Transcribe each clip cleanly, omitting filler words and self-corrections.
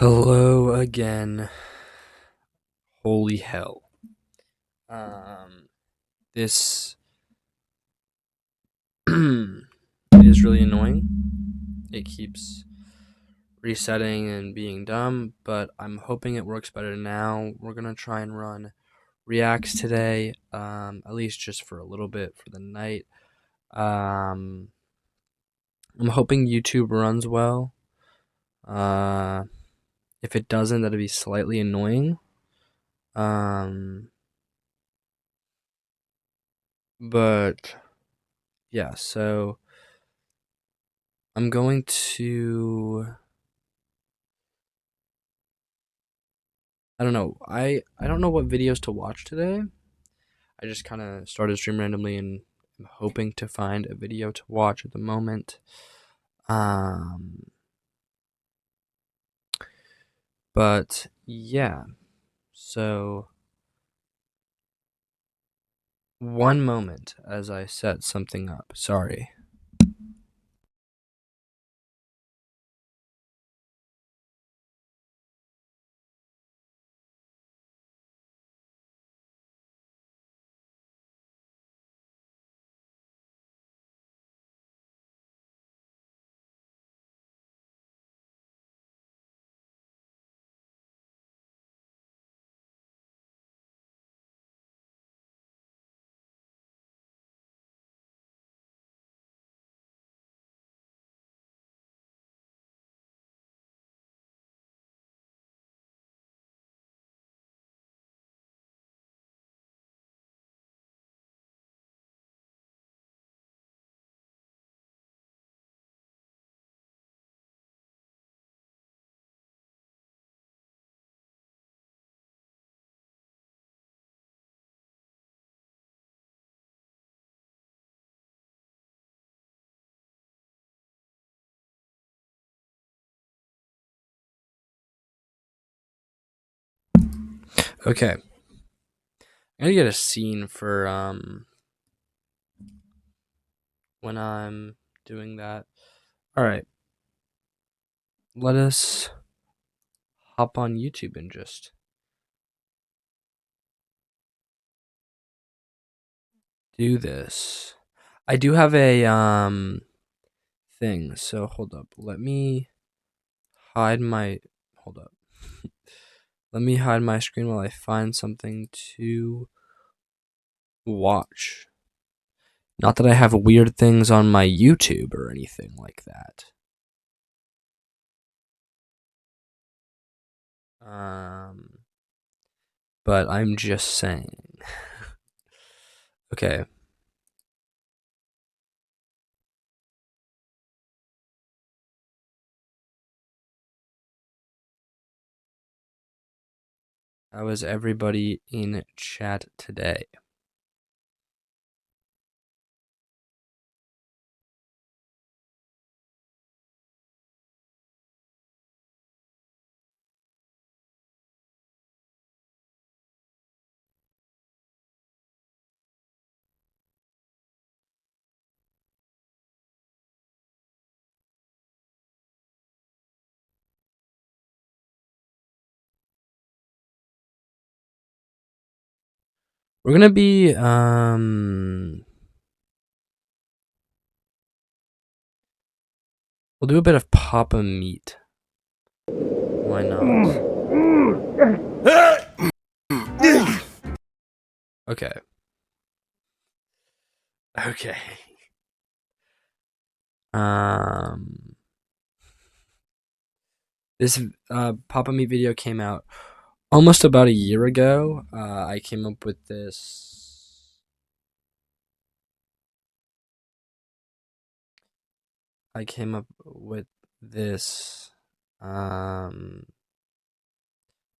Hello again. Holy hell. This is really annoying. It keeps resetting and being dumb, but I'm hoping it works better now. We're gonna try and run reacts today, at least just for a little bit for the night. I'm hoping YouTube runs well. If it doesn't, that'd be slightly annoying. But yeah, so I'm going to I don't know. I don't know what videos to watch today. I just kind of started stream randomly and I'm hoping to find a video to watch at the moment. Um but yeah. So one moment as I set something up. Sorry. Okay. I gotta get a scene for when I'm doing that. Alright. Let us hop on YouTube and just do this. I do have a thing, so hold up. Let me hide my hold up. Let me hide my screen while I find something to watch. Not that I have weird things on my YouTube or anything like that. But I'm just saying. Okay. How is everybody in chat today? We're gonna be we'll do a bit of Papa Meat. Why not? Okay. Okay. Um this Papa Meat video came out almost about a year ago. I came up with this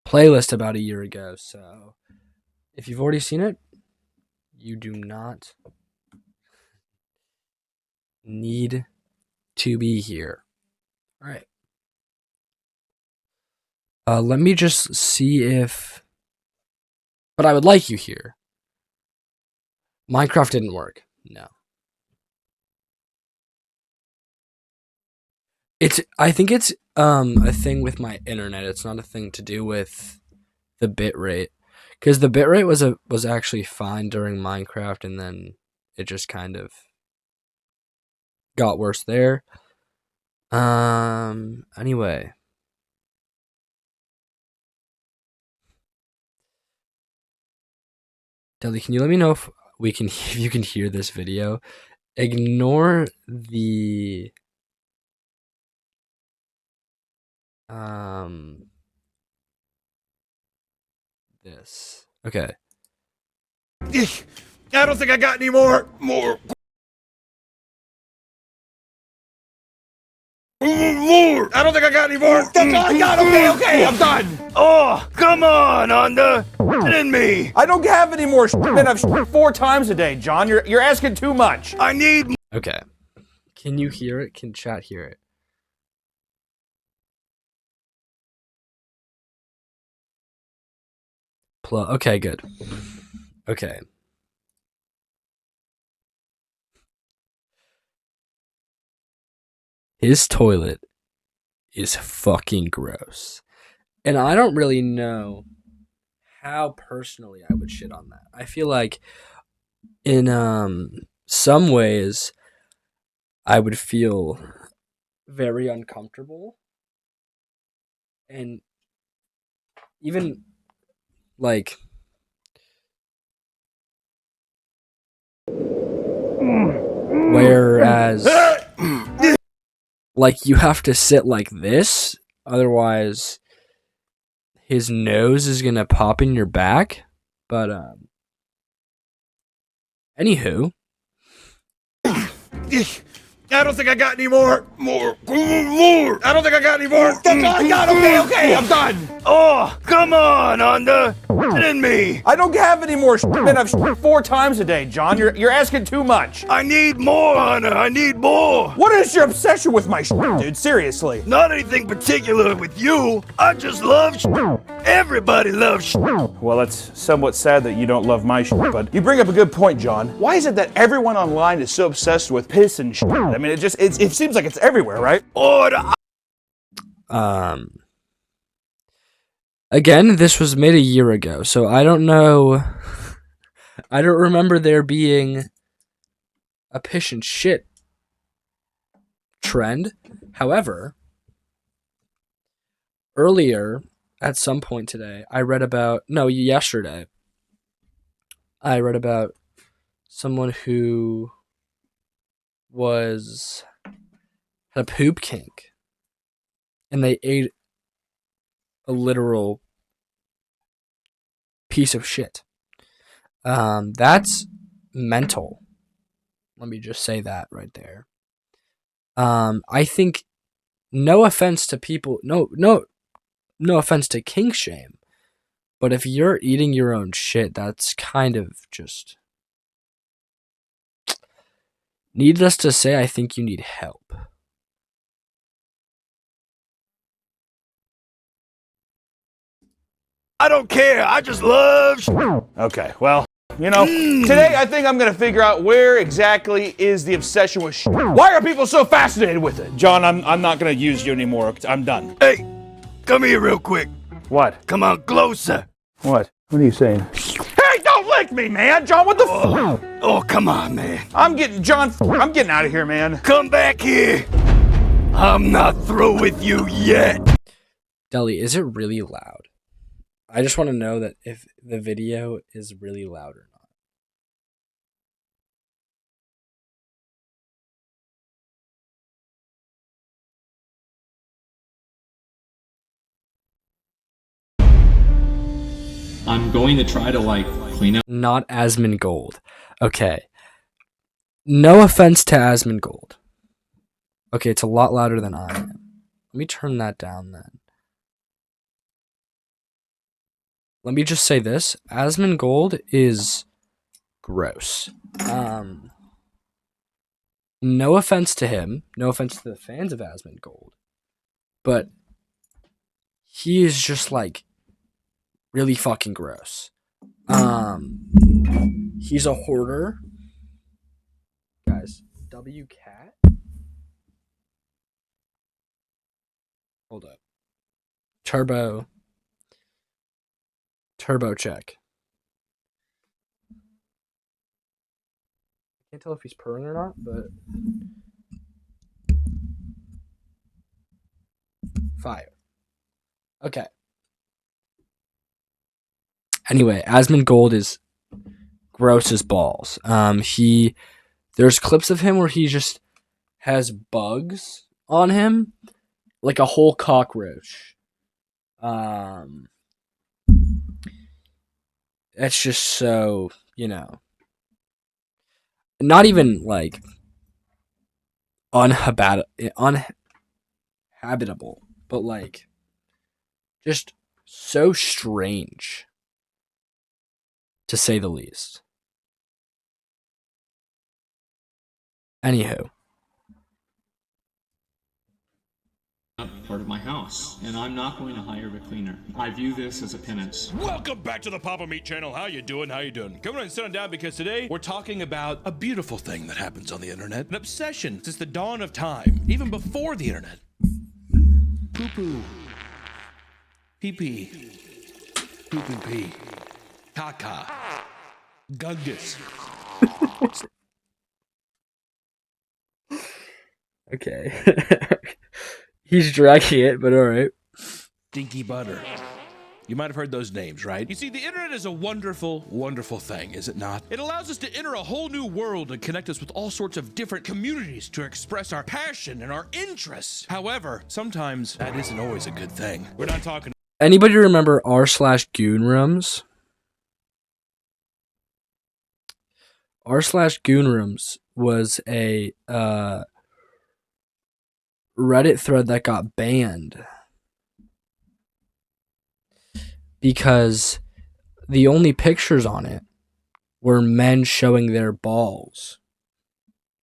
playlist about a year ago. So if you've already seen it, you do not need to be here. All right. Let me just see if. But I would like you here. Minecraft didn't work. No. I think it's a thing with my internet. It's not a thing to do with the bit rate, because the bit rate was actually fine during Minecraft, and then it just kind of got worse there. Anyway, Deli, can you let me know if if you can hear this video? Ignore the this. Okay. I don't think I got any more. More. I don't think I got any more. That's all I got. Okay, I'm done. Oh, come on, Honda. Get in me. I don't have any more. Man, I've 4 times a day, John. You're asking too much. I need. Okay. Can you hear it? Can chat hear it? Okay, good. Okay. His toilet is fucking gross. And I don't really know how personally I would shit on that. I feel like in some ways I would feel very uncomfortable, and even like whereas like you have to sit like this, otherwise his nose is gonna pop in your back. But anywho, I don't think I got any more. More. I don't think I got any more. That's all I got. Okay, I'm done. Oh, come on, Honda. Get in me. I don't have any more. Man, I've 4 times a day, John. You're asking too much. I need more, Honda. I need more. What is your obsession with my dude? Seriously. Not anything particular with you. I just love Everybody loves Well, it's somewhat sad that you don't love my but you bring up a good point, John. Why is it that everyone online is so obsessed with piss and I mean, it seems like it's everywhere, right? Order. Again, this was made a year ago, so I don't know. I don't remember there being a piss and shit trend. However, earlier, at some point today, yesterday, I read about someone who had a poop kink, and they ate a literal piece of shit. That's mental. Let me just say that right there. I think, no offense to people, no offense to kink shame, but if you're eating your own shit, that's kind of just, needless to say, I think you need help. I don't care. I just love. Okay, well, you know, today I think I'm gonna figure out where exactly is the obsession with Why are people so fascinated with it? John, I'm not gonna use you anymore. I'm done. Hey, come here real quick. What? Come on closer. What? What are you saying? Hey, don't lick me, man! John, what the Oh, come on, man. I'm getting out of here, man. Come back here. I'm not through with you yet. Deli, is it really loud? I just want to know that if the video is really loud or not. I'm going to try to clean up. Not Asmongold. Okay. No offense to Asmongold. Okay, it's a lot louder than I am. Let me turn that down then. Let me just say this. Asmongold is gross. No offense to him. No offense to the fans of Asmongold. But he is just really fucking gross. He's a hoarder. Guys, WCat Hold up. Turbo check. Can't tell if he's purring or not, but fire. Okay. Anyway, Asmongold is gross as balls. There's clips of him where he just has bugs on him, like a whole cockroach. It's just so, not even like uninhabitable, but like just so strange, to say the least. Anywho, Part of my house, and I'm not going to hire a cleaner. I view this as a penance. Welcome back to the Papa Meat channel. How you doing? How you doing? Come on and sit on down, because today we're talking about a beautiful thing that happens on the internet. An obsession since the dawn of time, even before the internet. Poo-poo. Pee-pee. Poo-poo-pee. Caca. Gungus. okay. He's dragging it, but alright. Stinky butter. You might have heard those names, right? You see, the internet is a wonderful, wonderful thing, is it not? It allows us to enter a whole new world and connect us with all sorts of different communities to express our passion and our interests. However, sometimes that isn't always a good thing. We're not talking. Anybody remember r/goon rooms? r/goon rooms was a Reddit thread that got banned because the only pictures on it were men showing their balls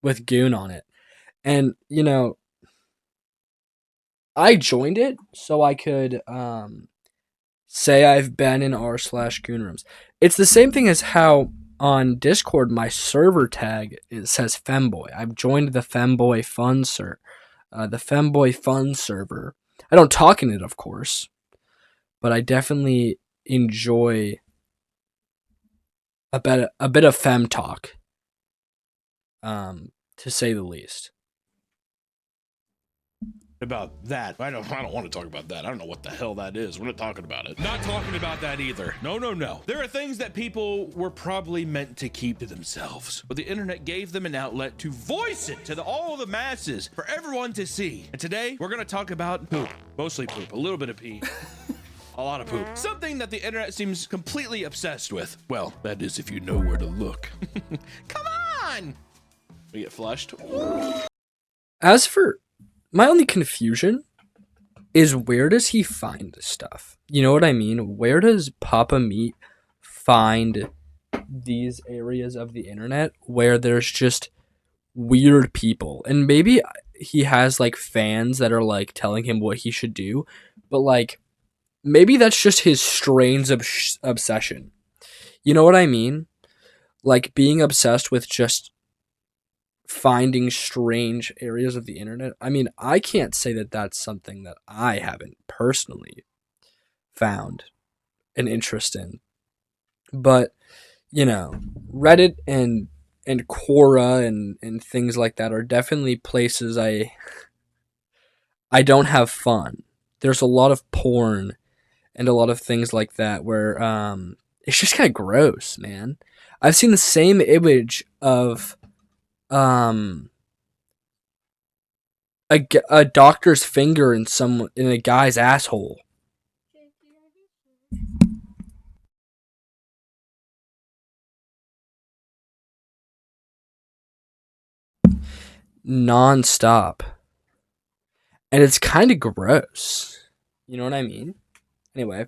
with goon on it. And, I joined it so I could say I've been in r/goon rooms. It's the same thing as how on Discord my server tag, it says femboy. I've joined the femboy fun server. I don't talk in it, of course, but I definitely enjoy a bit of fem talk, to say the least. About that. I don't want to talk about that. I don't know what the hell that is. We're not talking about it. Not talking about that either. No. There are things that people were probably meant to keep to themselves, but the internet gave them an outlet to voice it to all the masses for everyone to see. And today we're going to talk about poop. Mostly poop. A little bit of pee. A lot of poop. Something that the internet seems completely obsessed with. Well, that is if you know where to look. Come on! We get flushed. As for my only confusion is, where does he find this stuff? You know what I mean? Where does Papa Meat find these areas of the internet where there's just weird people? And maybe he has like fans that are like telling him what he should do, but like maybe that's just his strains of obsession. You know what I mean? Like being obsessed with just finding strange areas of the internet. I mean, I can't say that that's something that I haven't personally found an interest in. But, Reddit and Quora and things like that are definitely places I don't have fun. There's a lot of porn and a lot of things like that where it's just kind of gross, man. I've seen the same image of a doctor's finger in a guy's asshole. Non-stop. And it's kind of gross. You know what I mean? Anyway.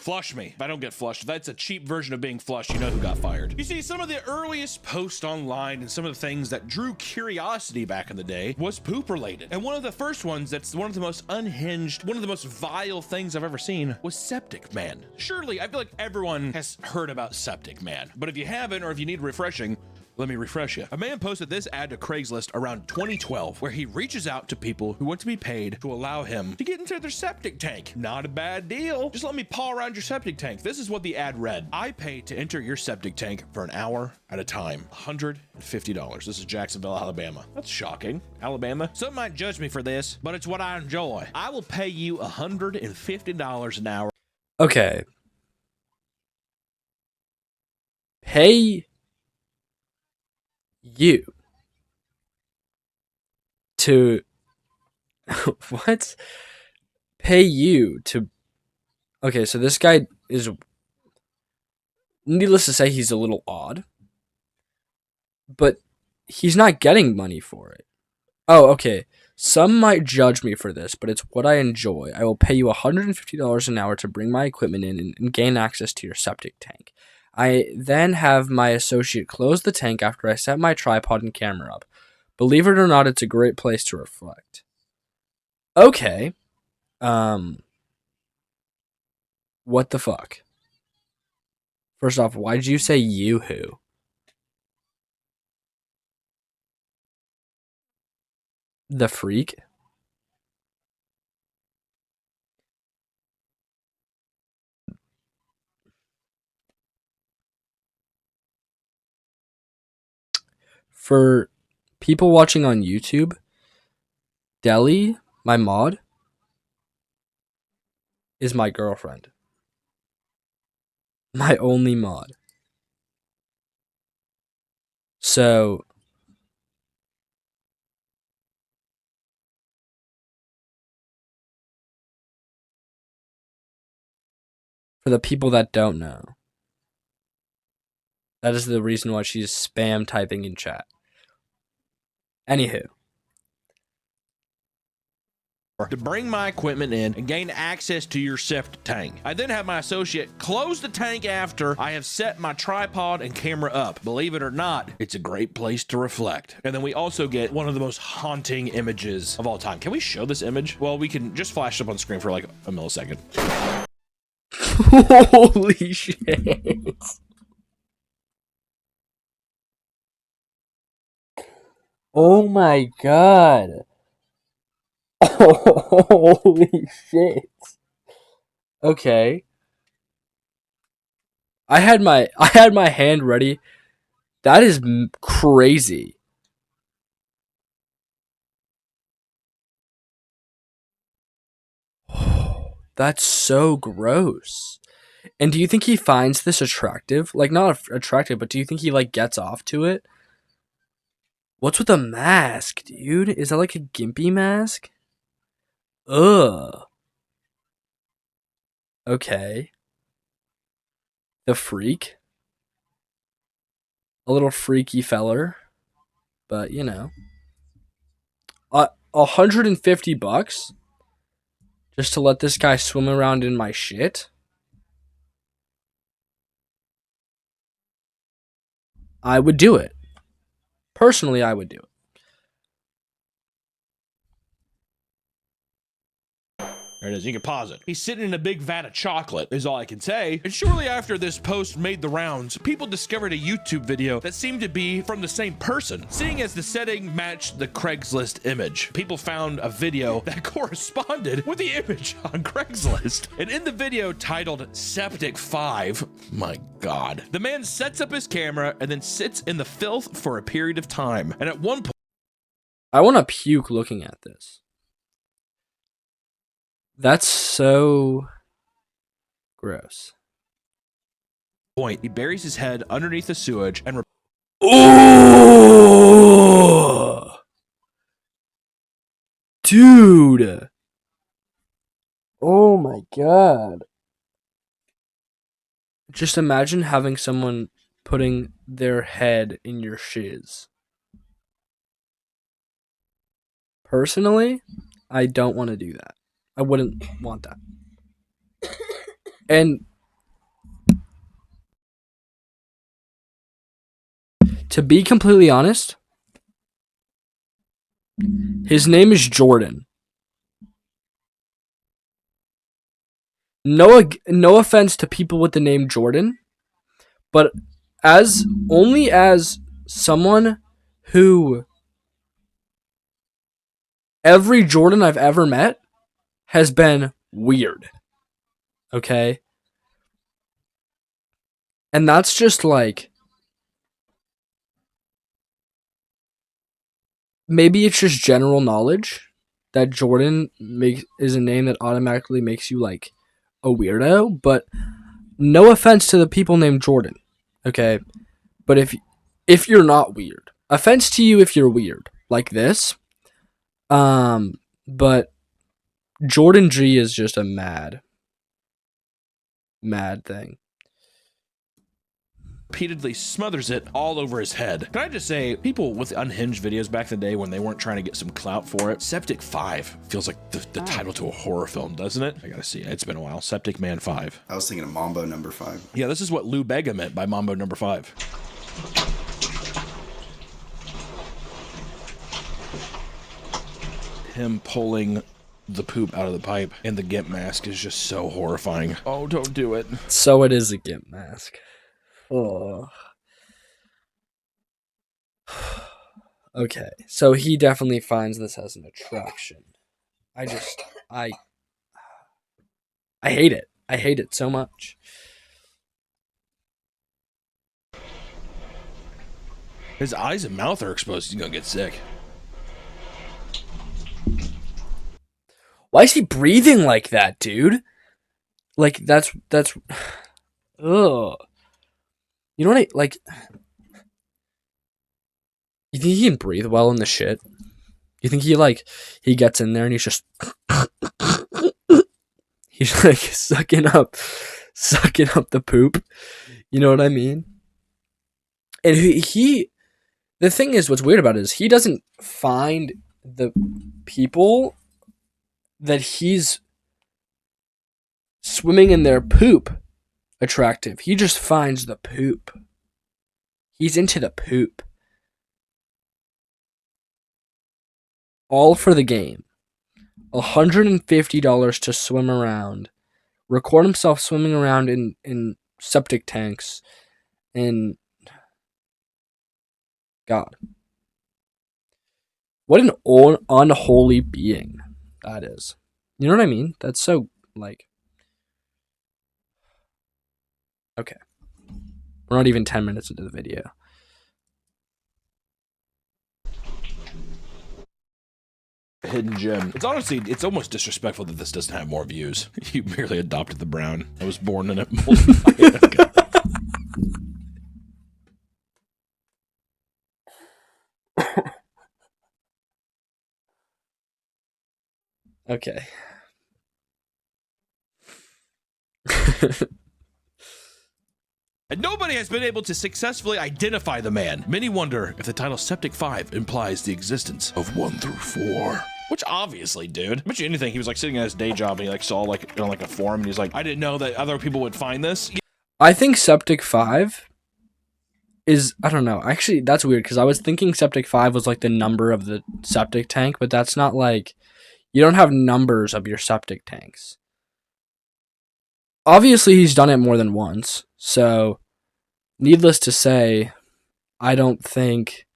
Flush me. If I don't get flushed, if that's a cheap version of being flushed, you know who got fired. You see, some of the earliest posts online and some of the things that drew curiosity back in the day was poop related. And one of the first ones that's one of the most unhinged, one of the most vile things I've ever seen was Septic Man. Surely, I feel like everyone has heard about Septic Man. But if you haven't, or if you need refreshing, Let me refresh you. A man posted this ad to Craigslist around 2012 where he reaches out to people who want to be paid to allow him to get into their septic tank. Not a bad deal. Just let me paw around your septic tank. This is what the ad read. I pay to enter your septic tank for an hour at a time. $150. This is Jacksonville, Alabama. That's shocking. Alabama. Some might judge me for this, but it's what I enjoy. I will pay you $150 an hour. Okay. Pay you to what? Pay you to. Okay, so this guy is, needless to say, he's a little odd, but he's not getting money for it. Oh, okay. Some might judge me for this, but it's what I enjoy. I will pay you $150 an hour to bring my equipment in and gain access to your septic tank. I then have my associate close the tank after I set my tripod and camera up. Believe it or not, it's a great place to reflect. Okay. What the fuck? First off, why did you say Yoo-hoo? The freak? For people watching on YouTube, Deli, my mod, is my girlfriend. My only mod. So, for the people that don't know, that is the reason why she's spam typing in chat. Anywho. To bring my equipment in and gain access to your septic tank. I then have my associate close the tank after I have set my tripod and camera up. Believe it or not, it's a great place to reflect. And then we also get one of the most haunting images of all time. Can we show this image? Well, we can just flash it up on screen for like a millisecond. Holy shit. Oh my god. Holy shit. Okay. I had my hand ready. That is crazy. That's so gross. And do you think he finds this attractive? Like, not attractive, but do you think he like gets off to it? What's with the mask, dude? Is that like a gimpy mask? Ugh. Okay. The freak. A little freaky feller. But, you know. $150 just to let this guy swim around in my shit? I would do it. Personally, I would do it. There it is. You can pause it. He's sitting in a big vat of chocolate, is all I can say. And shortly after this post made the rounds, people discovered a YouTube video that seemed to be from the same person, seeing as the setting matched the Craigslist image. People found a video that corresponded with the image on Craigslist. And in the video titled Septic 5, my God, the man sets up his camera and then sits in the filth for a period of time. And at one point, I want to puke looking at this. That's so gross. he buries his head underneath the sewage and Ooh! Dude. Oh my god. Just imagine having someone putting their head in your shiz. Personally, I don't want to do that. I wouldn't want that. And to be completely honest, his name is Jordan. No offense to people with the name Jordan, but as someone who every Jordan I've ever met has been weird. Okay? And that's just like, maybe it's just general knowledge that Jordan is a name that automatically makes you like a weirdo, but no offense to the people named Jordan, okay? But if you're not weird, offense to you if you're weird like this. But Jordan G is just a mad thing. Repeatedly smothers it all over his head. Can I just say, people with unhinged videos back in the day when they weren't trying to get some clout for it, Septic 5 feels like the title to a horror film, doesn't it? I gotta see it. It's been a while. Septic Man 5. I was thinking of Mambo number 5. Yeah, this is what Lou Bega meant by Mambo number 5. Him pulling the poop out of the pipe and the GIMP mask is just so horrifying. Oh, don't do it. So it is a GIMP mask. Oh. Okay, so he definitely finds this as an attraction. I hate it. I hate it so much. His eyes and mouth are exposed. He's gonna get sick. Why is he breathing like that, dude? Like that's ugh. You know what I like? You think he can breathe well in the shit? You think he gets in there and he's just he's like sucking up the poop? You know what I mean? And the thing is, what's weird about it is he doesn't find the people that he's swimming in their poop attractive. He just finds the poop. He's into the poop. All for the game. $150 to swim around. Record himself swimming around in septic tanks. And God. What an unholy being that is. You know what I mean? That's so, like... Okay. We're not even 10 minutes into the video. Hidden gem. It's almost disrespectful that this doesn't have more views. You merely adopted the brown. I was born in it. Okay. And nobody has been able to successfully identify the man. Many wonder if the title Septic 5 implies the existence of 1 through 4. Which obviously, dude. I bet you anything, he was like sitting at his day job and he like saw like on like a forum and he's like, I didn't know that other people would find this. I think Septic 5 is, I don't know. Actually, that's weird because I was thinking Septic 5 was like the number of the septic tank, but that's not like, you don't have numbers of your septic tanks. Obviously, he's done it more than once. So, needless to say, I don't think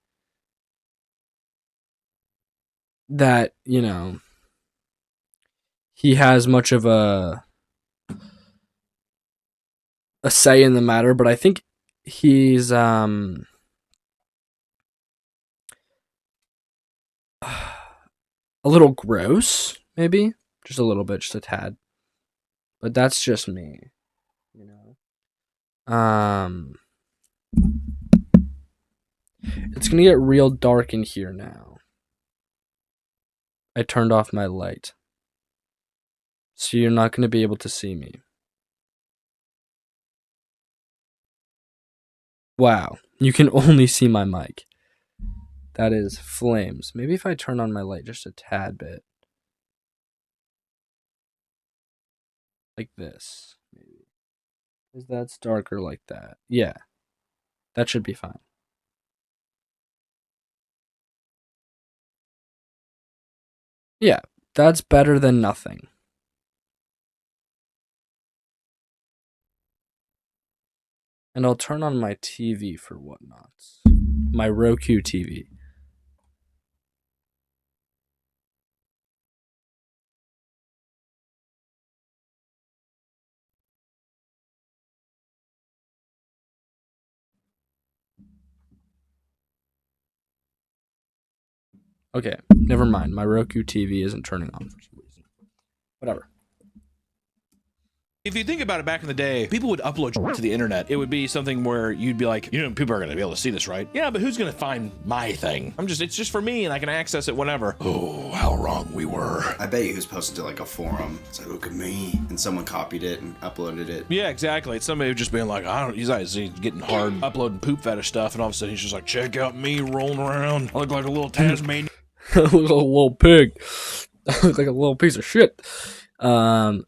that, he has much of a say in the matter, but I think he's a little gross, maybe. Just a little bit, just a tad. But that's just me, It's gonna get real dark in here now. I turned off my light. So you're not gonna be able to see me. Wow, you can only see my mic. That is flames. Maybe if I turn on my light just a tad bit. Like this, maybe. Because that's darker like that. Yeah. That should be fine. Yeah, that's better than nothing. And I'll turn on my TV for whatnots. My Roku TV. Okay, never mind. My Roku TV isn't turning on for some reason. Whatever. If you think about it, back in the day, people would upload to the internet. It would be something where you'd be like, people are going to be able to see this, right? Yeah, but who's going to find my thing? It's just for me and I can access it whenever. Oh, how wrong we were. I bet you who's posted to like a forum. It's like, look at me. And someone copied it and uploaded it. Yeah, exactly. It's somebody just being like, he's getting hard uploading poop fetish stuff. And all of a sudden he's just like, check out me rolling around. I look like a little Tasmanian. I look like a little pig. I look like a little piece of shit. I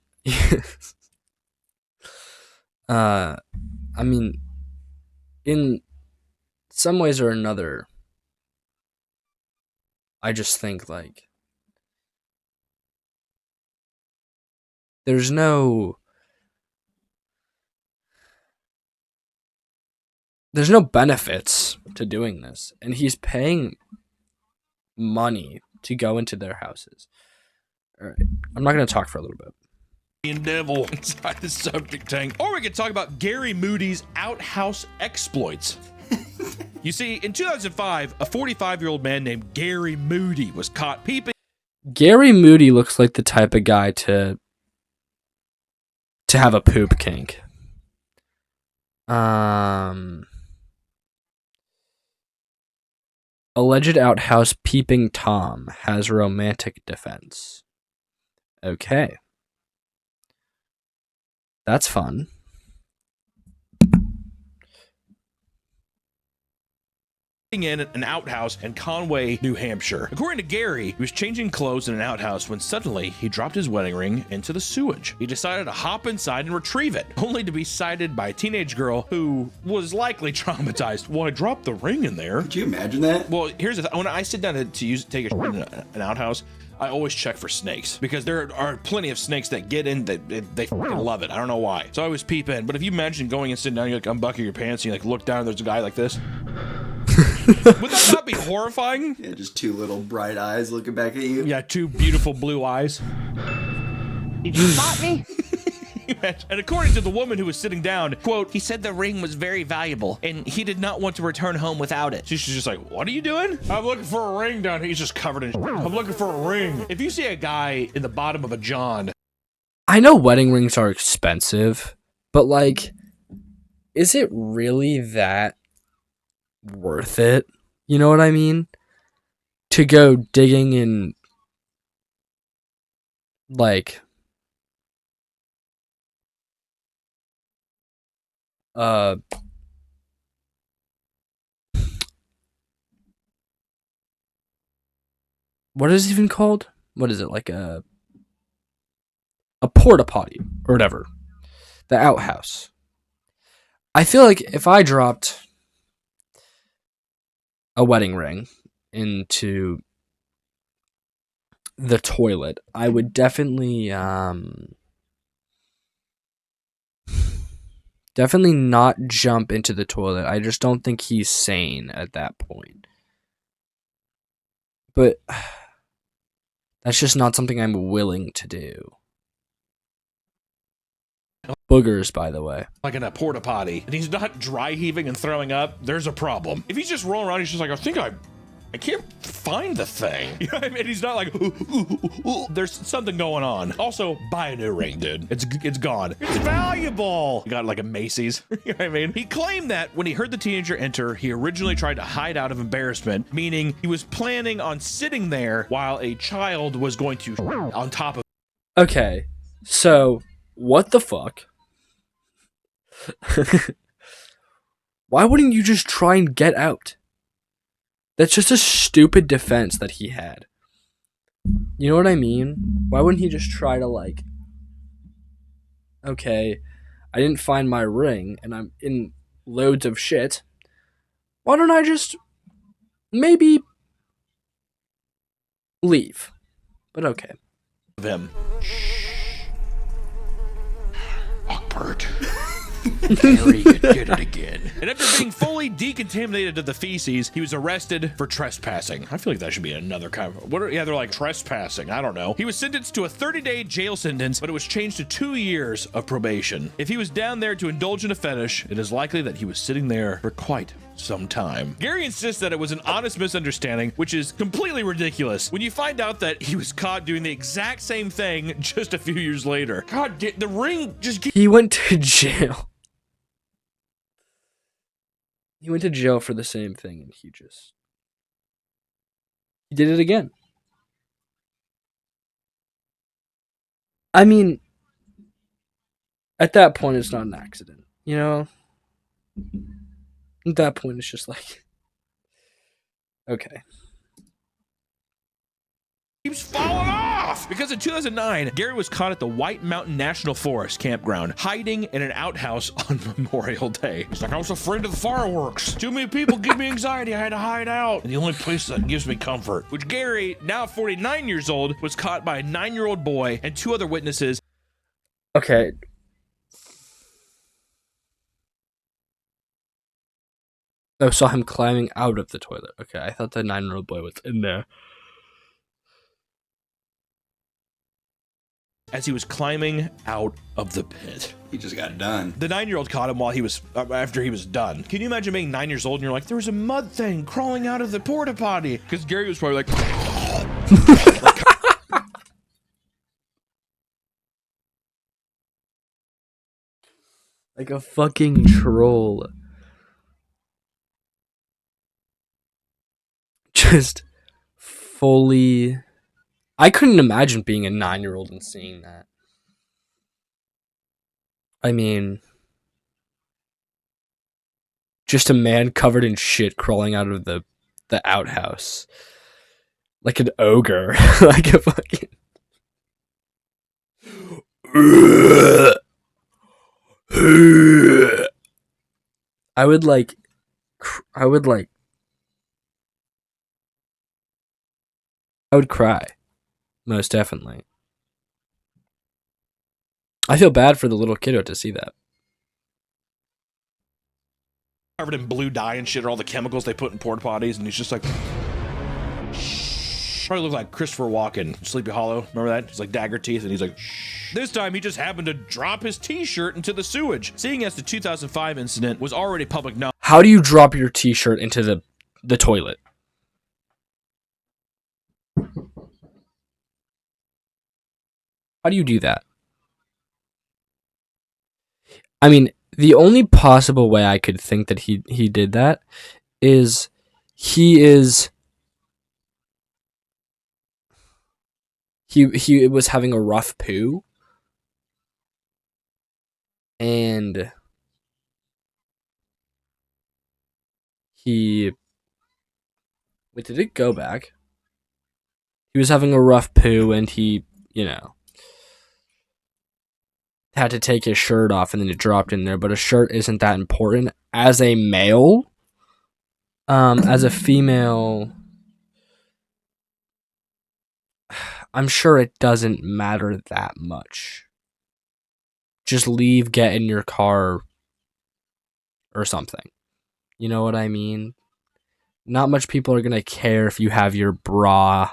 mean, in some ways or another, I just think like there's no benefits to doing this, and he's paying money to go into their houses. All right, I'm not going to talk for a little bit. Devil inside the subject tank. Or we could talk about Gary Moody's outhouse exploits. You see, in 2005, a 45-year-old man named Gary Moody was caught peeping. Gary Moody looks like the type of guy to have a poop kink. Alleged outhouse peeping Tom has romantic defense. Okay. That's fun. In an outhouse in Conway, New Hampshire. According to Gary, he was changing clothes in an outhouse when suddenly he dropped his wedding ring into the sewage. He decided to hop inside and retrieve it, only to be sighted by a teenage girl who was likely traumatized. Well, I dropped the ring in there. Could you imagine that? Well, here's the thing. When I sit down to take a shit in an outhouse, I always check for snakes because there are plenty of snakes that get in that they fucking love it. I don't know why. So I always peep in. But if you imagine going and sitting down, you like unbuckle your pants and you like look down and there's a guy like this. Would that not be horrifying? Yeah, just two little bright eyes looking back at you. Yeah, two beautiful blue eyes. Did you spot me? And according to the woman who was sitting down, quote, he said the ring was very valuable and he did not want to return home without it. She's just like, what are you doing? I'm looking for a ring down here. He's just covered in shit. I'm looking for a ring. If you see a guy in the bottom of a John. I know wedding rings are expensive, but like, is it really that worth it? You know what I mean? To go digging in, like, what is it even called? What is it, like a porta potty or whatever? The outhouse. I feel like if I dropped a wedding ring into the toilet, I would definitely not jump into the toilet. I just don't think he's sane at that point. But that's just not something I'm willing to do. Boogers, by the way. Like in a porta potty, and he's not dry heaving and throwing up, there's a problem. If he's just rolling around, he's just like, I can't find the thing. You know what I mean? He's not like, ooh. There's something going on. Also, buy a new ring, dude. It's gone. It's valuable. You got like a Macy's. You know what I mean? He claimed that when he heard the teenager enter, he originally tried to hide out of embarrassment, meaning he was planning on sitting there while a child was going to on top of. Okay, so what the fuck? Why wouldn't you just try and get out? That's just a stupid defense that he had. You know what I mean? Why wouldn't he just try to, like, okay, I didn't find my ring and I'm in loads of shit. Why don't I just maybe leave? But okay. Him. Awkward. Gary, you did it again. And after being fully decontaminated of the feces, he was arrested for trespassing. I feel like that should be another kind of... they're like trespassing. I don't know. He was sentenced to a 30-day jail sentence, but it was changed to 2 years of probation. If he was down there to indulge in a fetish, it is likely that he was sitting there for quite some time. Gary insists that it was an honest misunderstanding, which is completely ridiculous when you find out that he was caught doing the exact same thing just a few years later. God, the ring just... He went to jail. He went to jail for the same thing, and he did it again. I mean, at that point, it's not an accident, you know? At that point, it's just like, okay. Keeps falling off because in 2009 Gary was caught at the White Mountain National Forest campground hiding in an outhouse on Memorial Day. He's like, I was afraid of the fireworks. Too many people give me anxiety. I had to hide out. And the only place that gives me comfort. Which Gary, now 49 years old, was caught by a 9-year-old boy and 2 other witnesses. Okay. I saw him climbing out of the toilet. Okay, I thought the 9-year-old boy was in there. As he was climbing out of the pit. He just got done. The 9-year-old caught him while he was, after he was done. Can you imagine being 9 years old and you're like, there was a mud thing crawling out of the porta potty? Because Gary was probably like, like a fucking troll. Just fully... I couldn't imagine being a 9-year-old and seeing that. I mean, just a man covered in shit crawling out of the outhouse. Like an ogre. Like a fucking... I would cry. Most definitely. I feel bad for the little kiddo to see that. covered in blue dye and shit, or all the chemicals they put in porta potties, and he's just like, probably looked like Christopher Walken, Sleepy Hollow. Remember that? He's like dagger teeth, and he's like, this time he just happened to drop his t-shirt into the sewage. Seeing as the 2005 incident was already public knowledge. How do you drop your t-shirt into the toilet? How do you do that? I mean, the only possible way I could think that he did that is he was having a rough poo, and wait, did it go back? He was having a rough poo, and he, had to take his shirt off, and then it dropped in there. But a shirt isn't that important as a male. As a female, I'm sure it doesn't matter that much. Just leave, get in your car, or something. You know what I mean? Not much people are gonna care if you have your bra,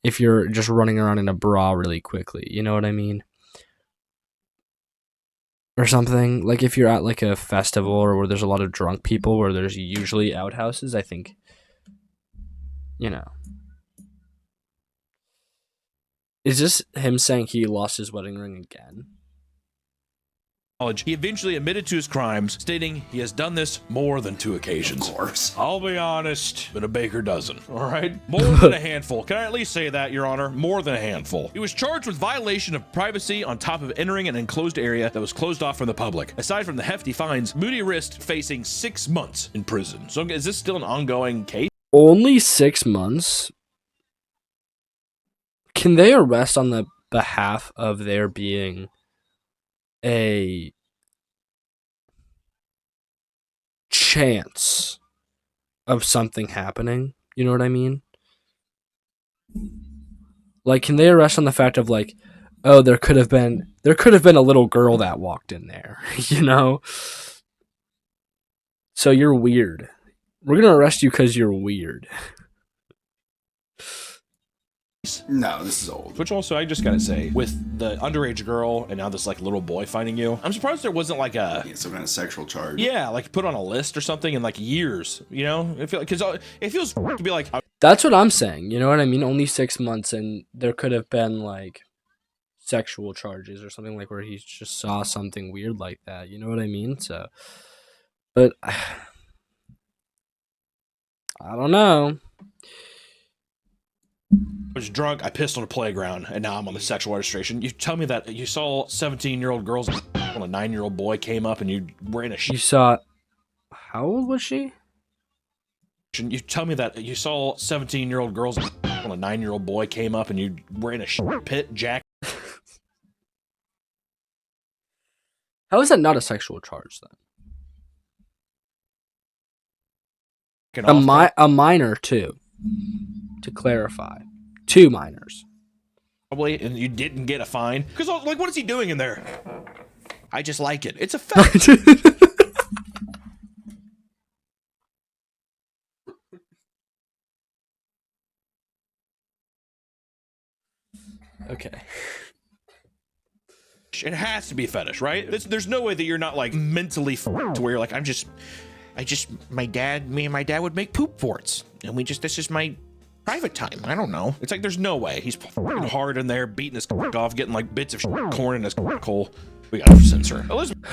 if you're just running around in a bra really quickly. You know what I mean? Or something. Like if you're at like a festival or where there's a lot of drunk people where there's usually outhouses, I think, Is this him saying he lost his wedding ring again? He eventually admitted to his crimes, stating he has done this more than 2 occasions. Of course. I'll be honest, but a baker doesn't, all right? More than a handful. Can I at least say that, Your Honor? More than a handful. He was charged with violation of privacy on top of entering an enclosed area that was closed off from the public. Aside from the hefty fines, Moody risked facing 6 months in prison. So is this still an ongoing case? Only 6 months? Can they arrest on the behalf of there being a chance of something happening? You know what I mean? Like, can they arrest on the fact of like, oh, there could have been a little girl that walked in there, you know? So you're weird. We're gonna arrest you because you're weird. No, this is old. Which also, I just gotta say, with the underage girl and now this like little boy finding you, I'm surprised there wasn't like a Some kind of sexual charge. yeah, like put on a list or something in like years. You know, it feels because it feels to be like That's what I'm saying. You know what I mean? Only 6 months, and there could have been like sexual charges or something, like where he just saw something weird like that. You know what I mean? So, but I don't know. I was drunk, I pissed on a playground, and now I'm on the sexual registration. You tell me that you saw 17-year-old girls when a 9-year-old boy came up and you were in a You saw. How old was she? You tell me that you saw 17-year-old girls when a 9-year-old boy came up and you were in a pit, Jack. How is that not a sexual charge then? A minor too. To clarify, 2 minors. Probably, and you didn't get a fine because like, what is he doing in there? I just like it. It's a fact. Okay. It has to be a fetish, right? There's no way that you're not like mentally to where you're like, me and my dad would make poop forts, and this is my private time. I don't know. It's like there's no way he's hard in there, beating his off, getting like bits of corn in his hole. We gotta censor. Elizabeth.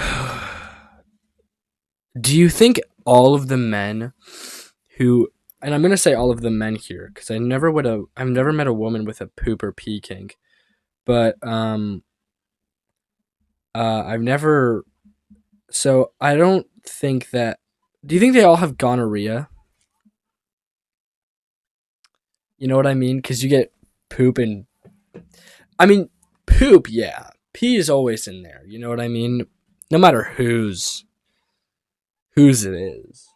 Do you think all of the men who, and I'm gonna say all of the men here because I've never met a woman with a poop or pee kink, but I've never. So I don't think that. Do you think they all have gonorrhea? You know what I mean? Because you get poop and. I mean, poop, yeah. Pee is always in there. You know what I mean? No matter whose it is.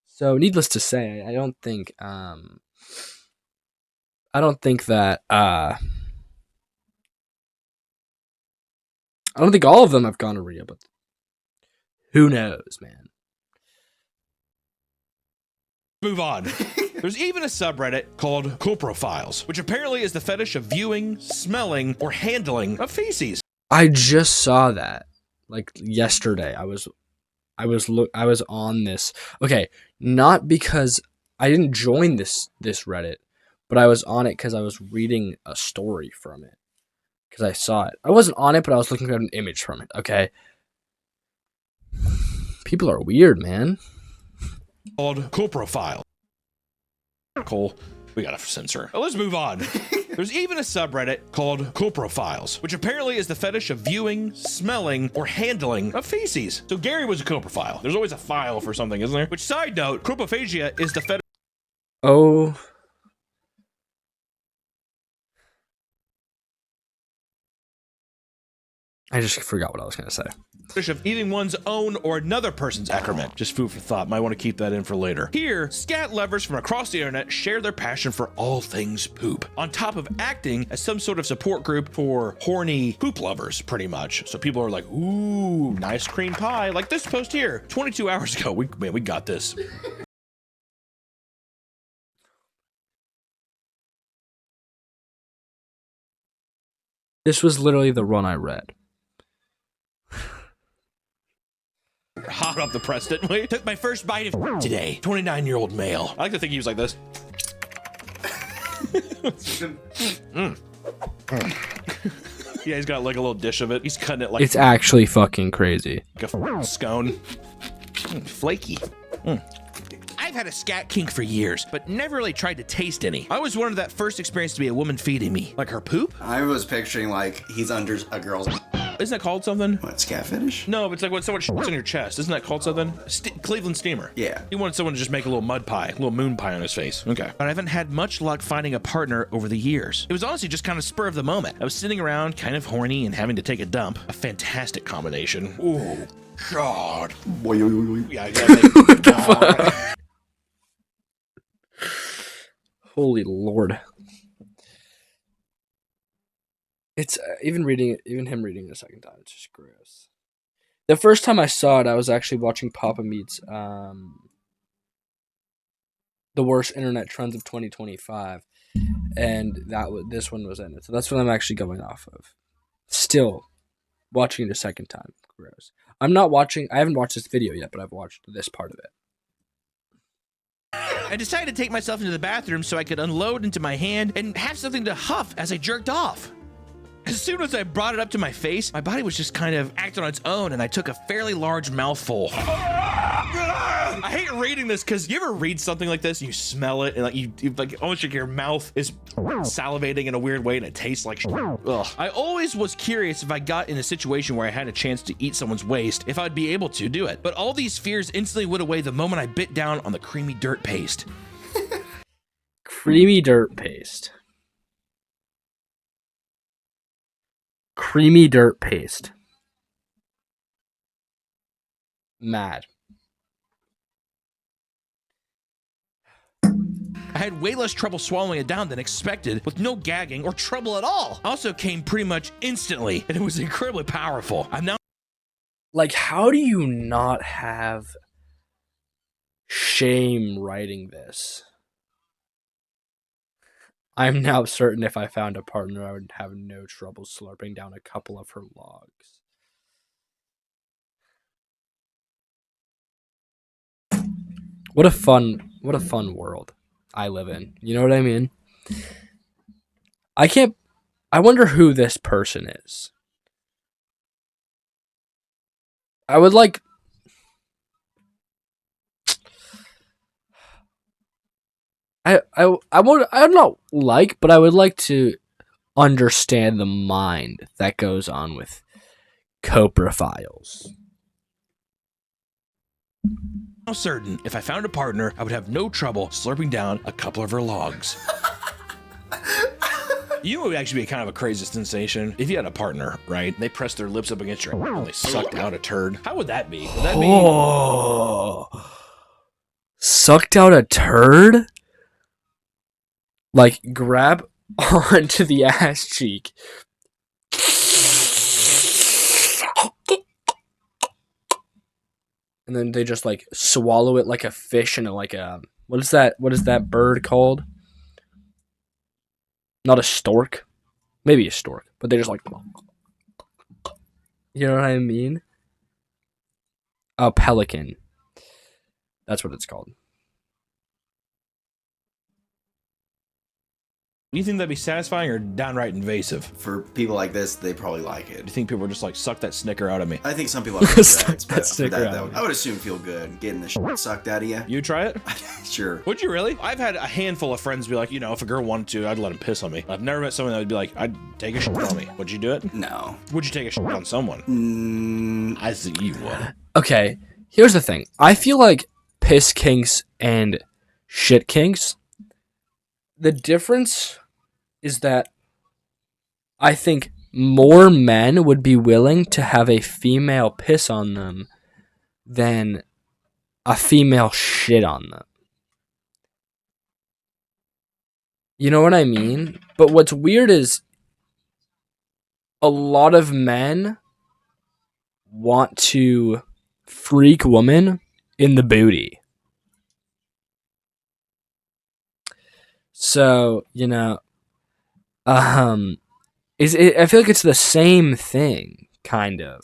So, needless to say, I don't think that. I don't think all of them have gonorrhea, but who knows, man? Move on. There's even a subreddit called Coprophiles, which apparently is the fetish of viewing, smelling, or handling of feces. I just saw that like yesterday. I was on this. Okay, not because I didn't join this Reddit, but I was on it because I was reading a story from it. Because I saw it. I wasn't on it, but I was looking at an image from it. Okay. People are weird, man. Called Coprofile. Cole, we gotta censor. Let's move on. There's even a subreddit called Coprophiles, which apparently is the fetish of viewing, smelling, or handling of feces. So Gary was a coprophile. There's always a file for something, isn't there? Which, side note, coprophagia is the fetish. Oh. I just forgot what I was going to say. Of eating one's own or another person's excrement. Just food for thought. Might want to keep that in for later. Here, scat lovers from across the internet share their passion for all things poop, on top of acting as some sort of support group for horny poop lovers, pretty much. So people are like, ooh, nice cream pie, like this post here. 22 hours ago, we got this. This was literally the run I read. Hot off the press, didn't we? Took my first bite of today. 29-year-old male. I like to think he was like this. Yeah, he's got like a little dish of it. He's cutting it like it's actually fucking crazy. Like a scone. Flaky. I've had a scat kink for years, but never really tried to taste any. I always wanted that first experience to be a woman feeding me. Like her poop? I was picturing like he's under a girl's. Isn't that called something? What, scat fetish? No, but it's like when someone shits on your chest. Isn't that called something? Cleveland steamer. Yeah. He wanted someone to just make a little mud pie, a little moon pie on his face. Okay. But I haven't had much luck finding a partner over the years. It was honestly just kind of spur of the moment. I was sitting around, kind of horny and having to take a dump. A fantastic combination. Ooh, God. Yeah, what the fuck? Holy Lord. It's even reading it, even him reading it a second time, it's just gross. The first time I saw it, I was actually watching Papa Meets the worst internet trends of 2025, and this one was in it. So that's what I'm actually going off of. Still watching it a second time, gross. I'm not watching. I haven't watched this video yet, but I've watched this part of it. I decided to take myself into the bathroom so I could unload into my hand and have something to huff as I jerked off. As soon as I brought it up to my face, my body was just kind of acting on its own, and I took a fairly large mouthful. I hate reading this because you ever read something like this and you smell it and like you like almost like your mouth is salivating in a weird way and it tastes like ugh. I always was curious if I got in a situation where I had a chance to eat someone's waste, if I'd be able to do it. But all these fears instantly went away the moment I bit down on the creamy dirt paste. Creamy dirt paste. Creamy dirt paste. Mad. I had way less trouble swallowing it down than expected, with no gagging or trouble at all. Also came pretty much instantly, and it was incredibly powerful. I'm now Like, how do you not have shame writing this? I'm now certain if I found a partner, I would have no trouble slurping down a couple of her logs. What a fun world I live in. You know what I mean? I wonder who this person is. I would like I don't like, but I would like to understand the mind that goes on with coprophiles. certain if I found a partner, I would have no trouble slurping down a couple of her logs. You know, it would actually be kind of a crazy sensation if you had a partner, right? They pressed their lips up against your and they sucked out a turd. How would that be? Would that be? Oh, sucked out a turd? Like, grab onto the ass cheek. And then they just, like, swallow it like a fish in like a... What is that bird called? Not a stork. Maybe a stork. But they just, like... You know what I mean? A pelican. That's what it's called. Do you think that'd be satisfying or downright invasive? For people like this, they probably like it. Do you think people are just like, suck that snicker out of me? I think some people have regrets, but for Snicker that, out. that would, I would assume feel good getting the shit sucked out of you. You try it? Sure. Would you really? I've had a handful of friends be like, you know, if a girl wanted to, I'd let him piss on me. I've never met someone that would be like, I'd take a shit on me. Would you do it? No. Would you take a shit on someone? I think you would. Okay, here's the thing. I feel like piss kinks and shit kinks, the difference is that I think more men would be willing to have a female piss on them than a female shit on them. You know what I mean? But what's weird is a lot of men want to freak women in the booty. So, you know, I feel like it's the same thing, kind of.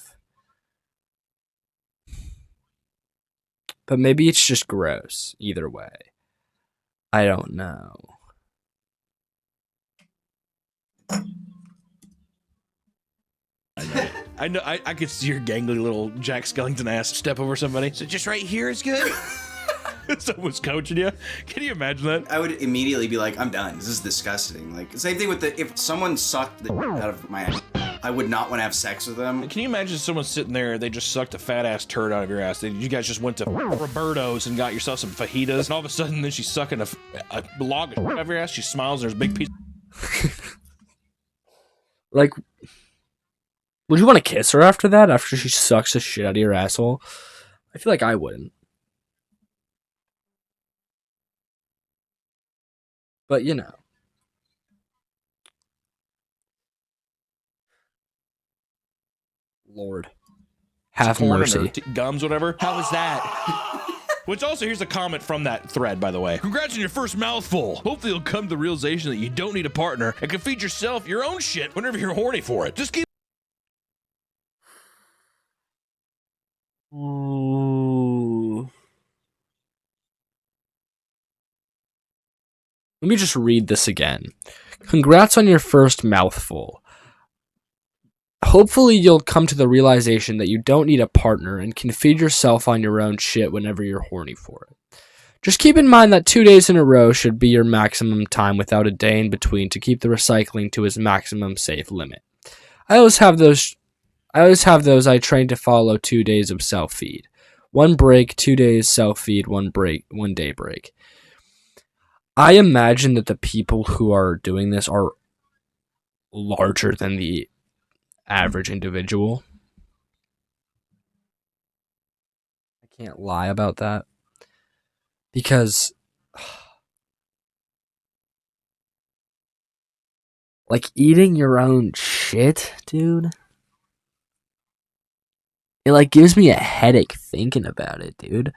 But maybe it's just gross, either way. I don't know. I know. I could see your gangly little Jack Skellington ass step over somebody. So just right here is good. Someone's coaching you. Can you imagine that? I would immediately be like, I'm done. This is disgusting. Like, same thing with if someone sucked the out of my ass, I would not want to have sex with them. Can you imagine someone sitting there, they just sucked a fat ass turd out of your ass? You guys just went to Roberto's and got yourself some fajitas, and all of a sudden then she's sucking a log of out of your ass. She smiles and there's a big piece. Like, would you want to kiss her after that? After she sucks the shit out of your asshole? I feel like I wouldn't. But, you know. Lord, have corn mercy. or gums, whatever. How is that? Which also, here's a comment from that thread, by the way. Congrats on your first mouthful. Hopefully you'll come to the realization that you don't need a partner and can feed yourself your own shit whenever you're horny for it. Just keep Ooh. Let me just read this again. Congrats on your first mouthful. Hopefully you'll come to the realization that you don't need a partner and can feed yourself on your own shit whenever you're horny for it. Just keep in mind that 2 days in a row should be your maximum time without a day in between to keep the recycling to its maximum safe limit. I always have those I train to follow 2 days of self-feed. 1 break, 2 days self-feed, 1 day break. I imagine that the people who are doing this are larger than the average individual. I can't lie about that. Because like eating your own shit, dude. It like gives me a headache thinking about it, dude.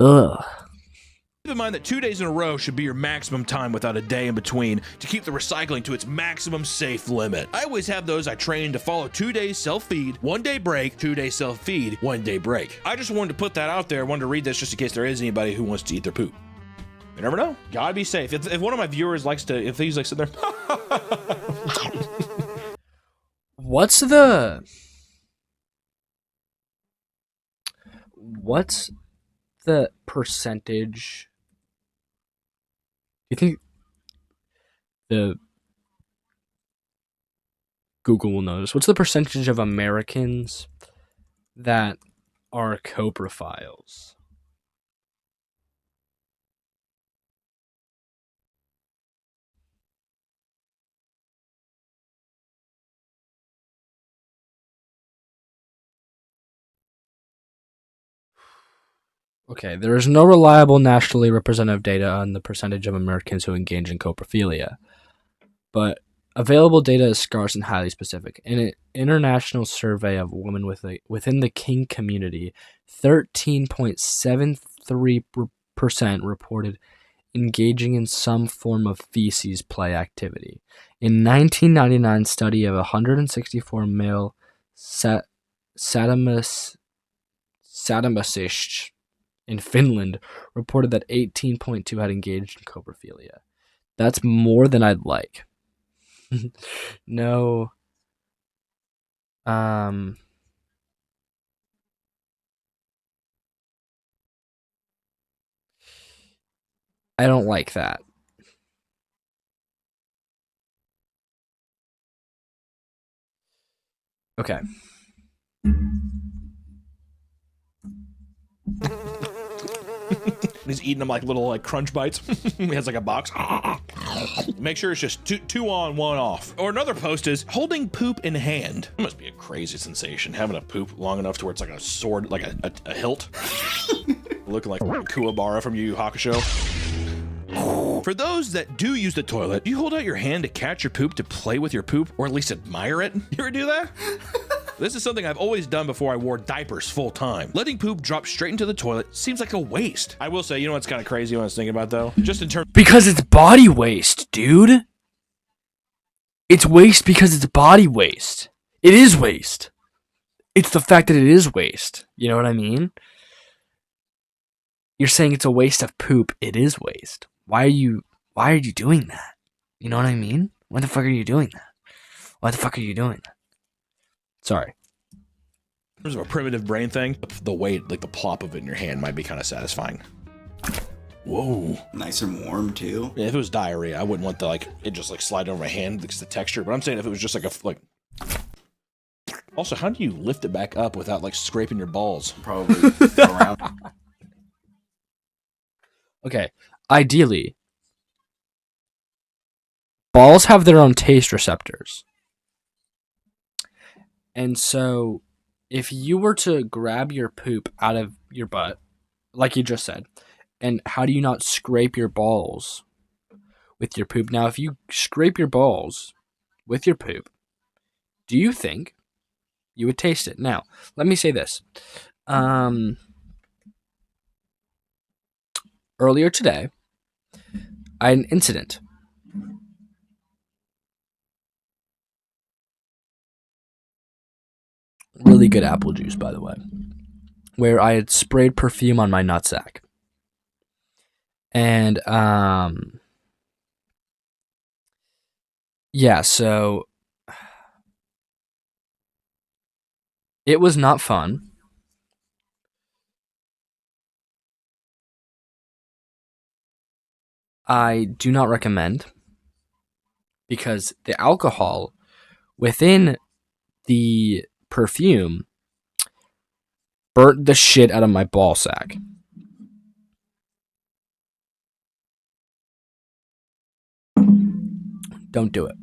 Ugh. Keep in mind that 2 days in a row should be your maximum time without a day in between to keep the recycling to its maximum safe limit. I always have those I train to follow 2 days self-feed, 1 day break, 2 days self-feed, 1 day break. I just wanted to put that out there. I wanted to read this just in case there is anybody who wants to eat their poop. You never know. Gotta be safe. If one of my viewers likes to, if he's like sitting there, What's the percentage? You think the Google will notice? What's the percentage of Americans that are coprophiles? Okay, there is no reliable nationally representative data on the percentage of Americans who engage in coprophilia, but available data is scarce and highly specific. In an international survey of women within the kink community, 13.73% reported engaging in some form of feces play activity. In 1999 study of 164 male sadomasists in Finland reported that 18.2 had engaged in coprophilia. That's more than I'd like. No. I don't like that. Okay. he's eating them like little like crunch bites. He has like a box. Make sure it's just two on, one off. Or another post is holding poop in hand. It must be a crazy sensation having a poop long enough to where it's like a sword, like a hilt. Looking like Kuwabara from Yu Yu Hakusho. For those that do use the toilet, do you hold out your hand to catch your poop, to play with your poop, or at least admire it? You ever do that? This is something I've always done before I wore diapers full time. Letting poop drop straight into the toilet seems like a waste. I will say, you know what's kind of crazy when I was thinking about though? Just in terms— Because it's body waste, dude. It's waste because it's body waste. It is waste. It's the fact that it is waste. You know what I mean? You're saying it's a waste of poop. It is waste. Why are you doing that? You know what I mean? Why the fuck are you doing that? Why the fuck are you doing that? Sorry. in terms of a primitive brain thing, the weight, like the plop of it in your hand might be kind of satisfying. Whoa. Nice and warm too. Yeah, if it was diarrhea, I wouldn't want the it just like slide over my hand because the texture. But I'm saying if it was just like. Also, how do you lift it back up without like scraping your balls? Probably around. Okay. Ideally, balls have their own taste receptors. And so, if you were to grab your poop out of your butt, like you just said, and how do you not scrape your balls with your poop? Now, if you scrape your balls with your poop, do you think You would taste it. Now, let me say this. Earlier today, I had an incident. Really good apple juice, by the way, where I had sprayed perfume on my nutsack. And, yeah, so it was not fun. I do not recommend, because the alcohol within the perfume burnt the shit out of my ball sack. Don't do it.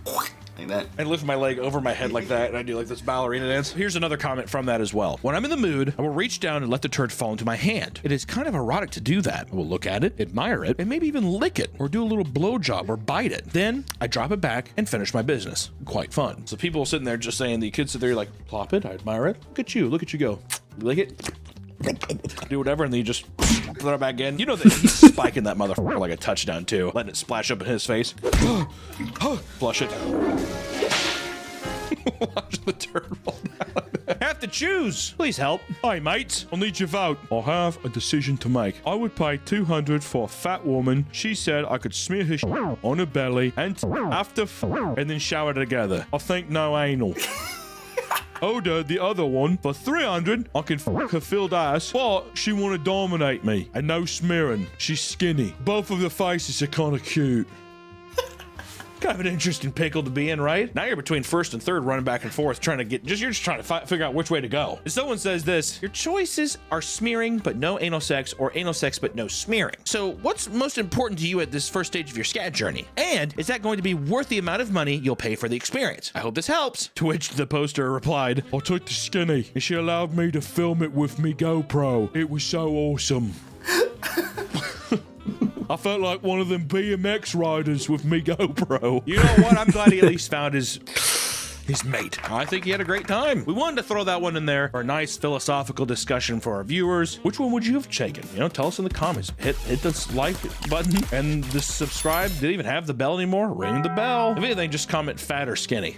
Like that. I lift my leg over my head like that, and I do like this ballerina dance. Here's another comment from that as well. When I'm in the mood, I will reach down and let the turd fall into my hand. It is kind of erotic to do that. I will look at it, admire it, and maybe even lick it, or do a little blowjob, or bite it. Then I drop it back and finish my business. Quite fun. So people sitting there just saying, the kids sit there, you're like, plop it, I admire it. Look at you go. You lick it, do whatever, and then you just throw it back in. You know that he's spiking that motherfucker like a touchdown too, letting it splash up in his face. Flush it. Watch the turd fall down. Have to choose. Please help. Hi, mates. I'll need your vote. I have a decision to make. I would pay 200 for a fat woman. She said I could smear her on her belly and after and then shower together. I think no anal. Order the other one for 300. I can fuck her filled ass, but she want to dominate me. And no smearing. She's skinny. Both of the faces are kind of cute. Kind of an interesting pickle to be in, right? Now you're between first and third, running back and forth, trying to get, you're just trying to figure out which way to go. If someone says this, your choices are smearing but no anal sex, or anal sex but no smearing. So what's most important to you at this first stage of your scat journey? And is that going to be worth the amount of money you'll pay for the experience? I hope this helps. To which the poster replied, I took the skinny and she allowed me to film it with me GoPro. It was so awesome. I felt like one of them BMX riders with me GoPro. You know what? I'm glad he at least found his mate. I think he had a great time. We wanted to throw that one in there for a nice philosophical discussion for our viewers. Which one would you have taken? You know, tell us in the comments. Hit the like button and the subscribe. Didn't even have the bell anymore. Ring the bell. If anything, just comment fat or skinny.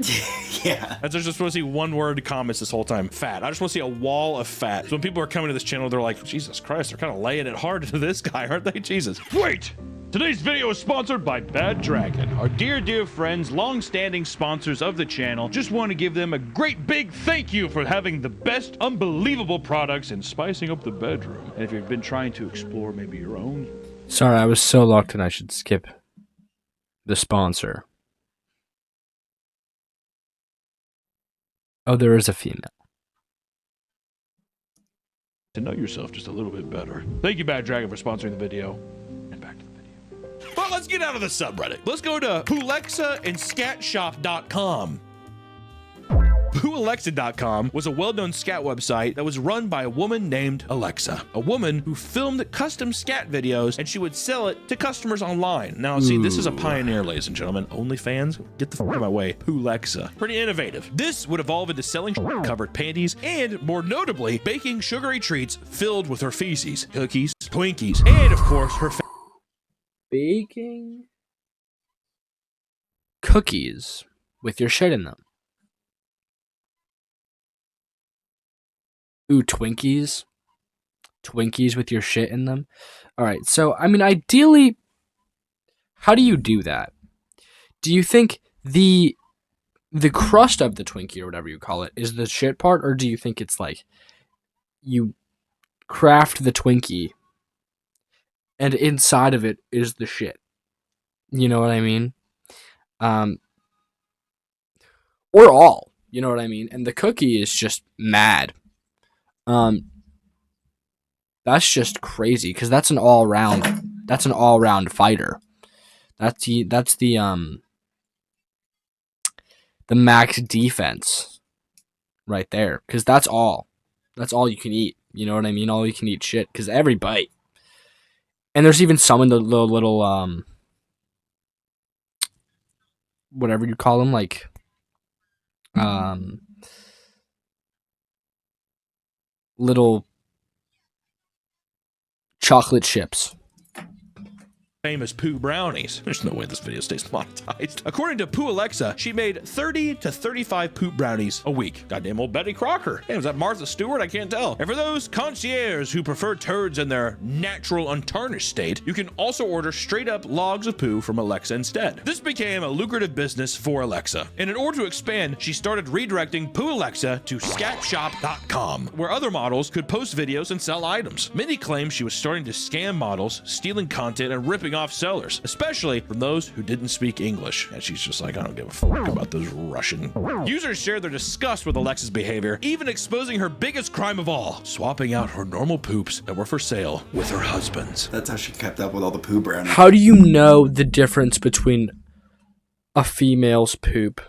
Yeah. I just want to see one word comments this whole time. Fat. I just want to see a wall of fat. So when people are coming to this channel, they're like, Jesus Christ, they're kind of laying it hard to this guy, aren't they? Jesus. Wait! Today's video is sponsored by Bad Dragon. Our dear friends, long-standing sponsors of the channel. Just want to give them a great big thank you for having the best, unbelievable products and spicing up the bedroom. And if you've been trying to explore maybe your own... Sorry, I was so locked in I should skip the sponsor. Oh, there is a female. to know yourself just a little bit better. Thank you, Bad Dragon, for sponsoring the video. And back to the video. Well, let's get out of the subreddit. Let's go to Pulexa and Scatshop.com. Whoalexa.com was a well-known scat website that was run by a woman named Alexa, a woman who filmed custom scat videos and she would sell it to customers online. Now, see, this is a pioneer, ladies and gentlemen. OnlyFans, get the fuck out of my way. Pulexa. Pretty innovative. This would evolve into selling covered panties and, more notably, baking sugary treats filled with her feces, cookies, Twinkies, and, of course, her Baking cookies with your shit in them. Ooh, Twinkies. Twinkies with your shit in them. All right. So, I mean, ideally, how do you do that? Do you think the crust of the Twinkie or whatever you call it is the shit part, or do you think it's like you craft the Twinkie and inside of it is the shit? You know what I mean? Or all. You know what I mean? And the cookie is just mad. That's just crazy because that's an all round fighter. That's the max defense right there, because that's all you can eat. You know what I mean? All you can eat shit, because every bite. And there's even some in the little whatever you call them, like um, little chocolate chips. Famous poo brownies. There's no way this video stays monetized. According to Poo Alexa, she made 30 to 35 poop brownies a week. Goddamn old Betty Crocker. Hey, was that Martha Stewart? I can't tell. And for those concierges who prefer turds in their natural, untarnished state, you can also order straight up logs of poo from Alexa instead. This became a lucrative business for Alexa. And in order to expand, she started redirecting Poo Alexa to scatshop.com, where other models could post videos and sell items. Many claim she was starting to scam models, stealing content, and ripping off sellers, especially from those who didn't speak English. And she's just like, I don't give a fuck about those Russian. Users shared their disgust with Alexa's behavior, even exposing her biggest crime of all, swapping out her normal poops that were for sale with her husband's. That's how she kept up with all the poo brownies. How do you know the difference between a female's poop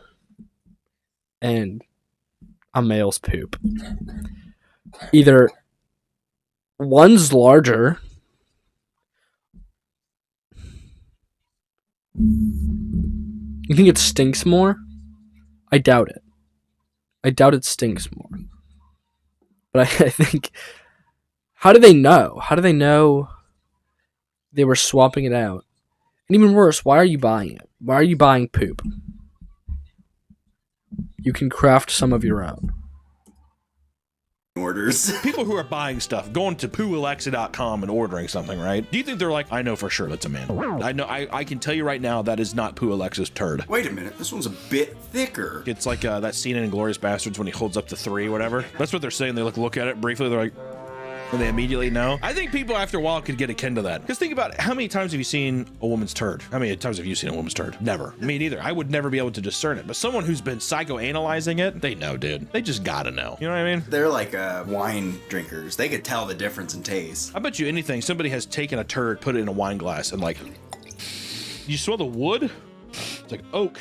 and a male's poop? Either one's larger. You think it stinks more? I doubt it. I doubt it stinks more. But I think... How do they know? How do they know they were swapping it out? And even worse, why are you buying it? Why are you buying poop? You can craft some of your own. Orders. People who are buying stuff, going to pooalexa.com and ordering something, right? Do you think they're like, I know for sure that's a man? I know, I can tell you right now that is not Poo Alexa's turd. Wait a minute, this one's a bit thicker. It's like that scene in Inglourious Bastards when he holds up the 3, whatever. That's what they're saying. They look at it briefly, they're like, and they immediately know. I think people after a while could get akin to that. Because think about it, how many times have you seen a woman's turd? How many times have you seen a woman's turd? Never. Me neither. I would never be able to discern it. But someone who's been psychoanalyzing it, they know, dude. They just gotta know. You know what I mean? They're like wine drinkers. They could tell the difference in taste. I bet you anything, somebody has taken a turd, put it in a wine glass, and like, you smell the wood? It's like oak.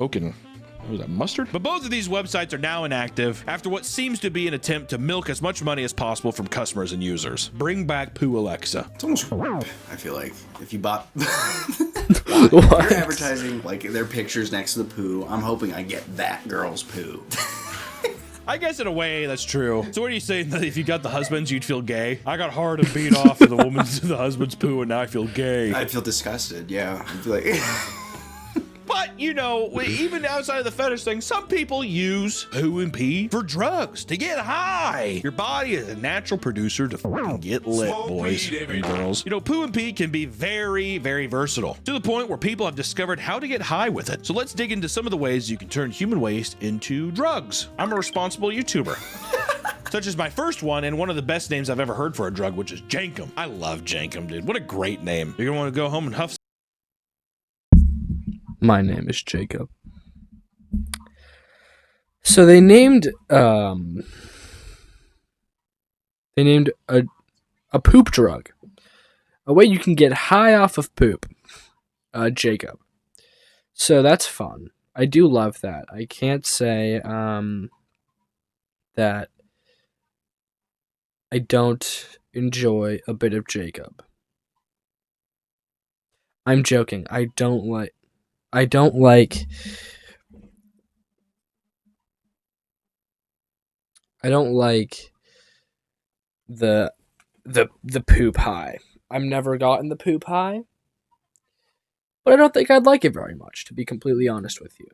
Oak and... what was that, mustard? But both of these websites are now inactive after what seems to be an attempt to milk as much money as possible from customers and users. Bring back Poo Alexa. It's almost, I feel like, if you bought... if you're advertising, like, their pictures next to the poo, I'm hoping I get that girl's poo. I guess in a way that's true. So what are you saying, that if you got the husbands, you'd feel gay? I got hard and beat off of the husband's poo, and now I feel gay. I'd feel disgusted, yeah. I'd feel like... But, you know, even outside of the fetish thing, some people use poo and pee for drugs, to get high. Your body is a natural producer to fucking get lit, boys and girls. You know, poo and pee can be very, very versatile, to the point where people have discovered how to get high with it. So let's dig into some of the ways you can turn human waste into drugs. I'm a responsible YouTuber. Such as my first one, and one of the best names I've ever heard for a drug, which is Jankum. I love Jankum, dude. What a great name. You're gonna want to go home and huff. My name is Jacob. So they named a poop drug, a way you can get high off of poop. Jacob. So that's fun. I do love that. I can't say that I don't enjoy a bit of Jacob. I'm joking. I don't like the poop high. I've never gotten the poop high, but I don't think I'd like it very much, to be completely honest with you.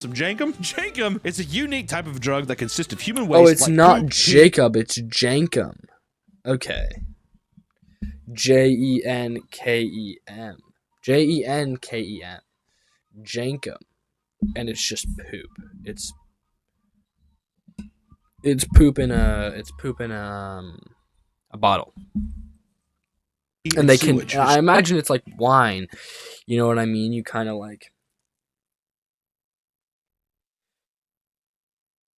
Some Jankum? Jankum is a unique type of drug that consists of human waste. Oh, it's like not poop, Jacob, it's Jankum. Okay. Jenkem. Jenkem. Jankum. And it's just poop. It's poop in a bottle. And they can, I imagine it's like wine. You know what I mean? You kind of like,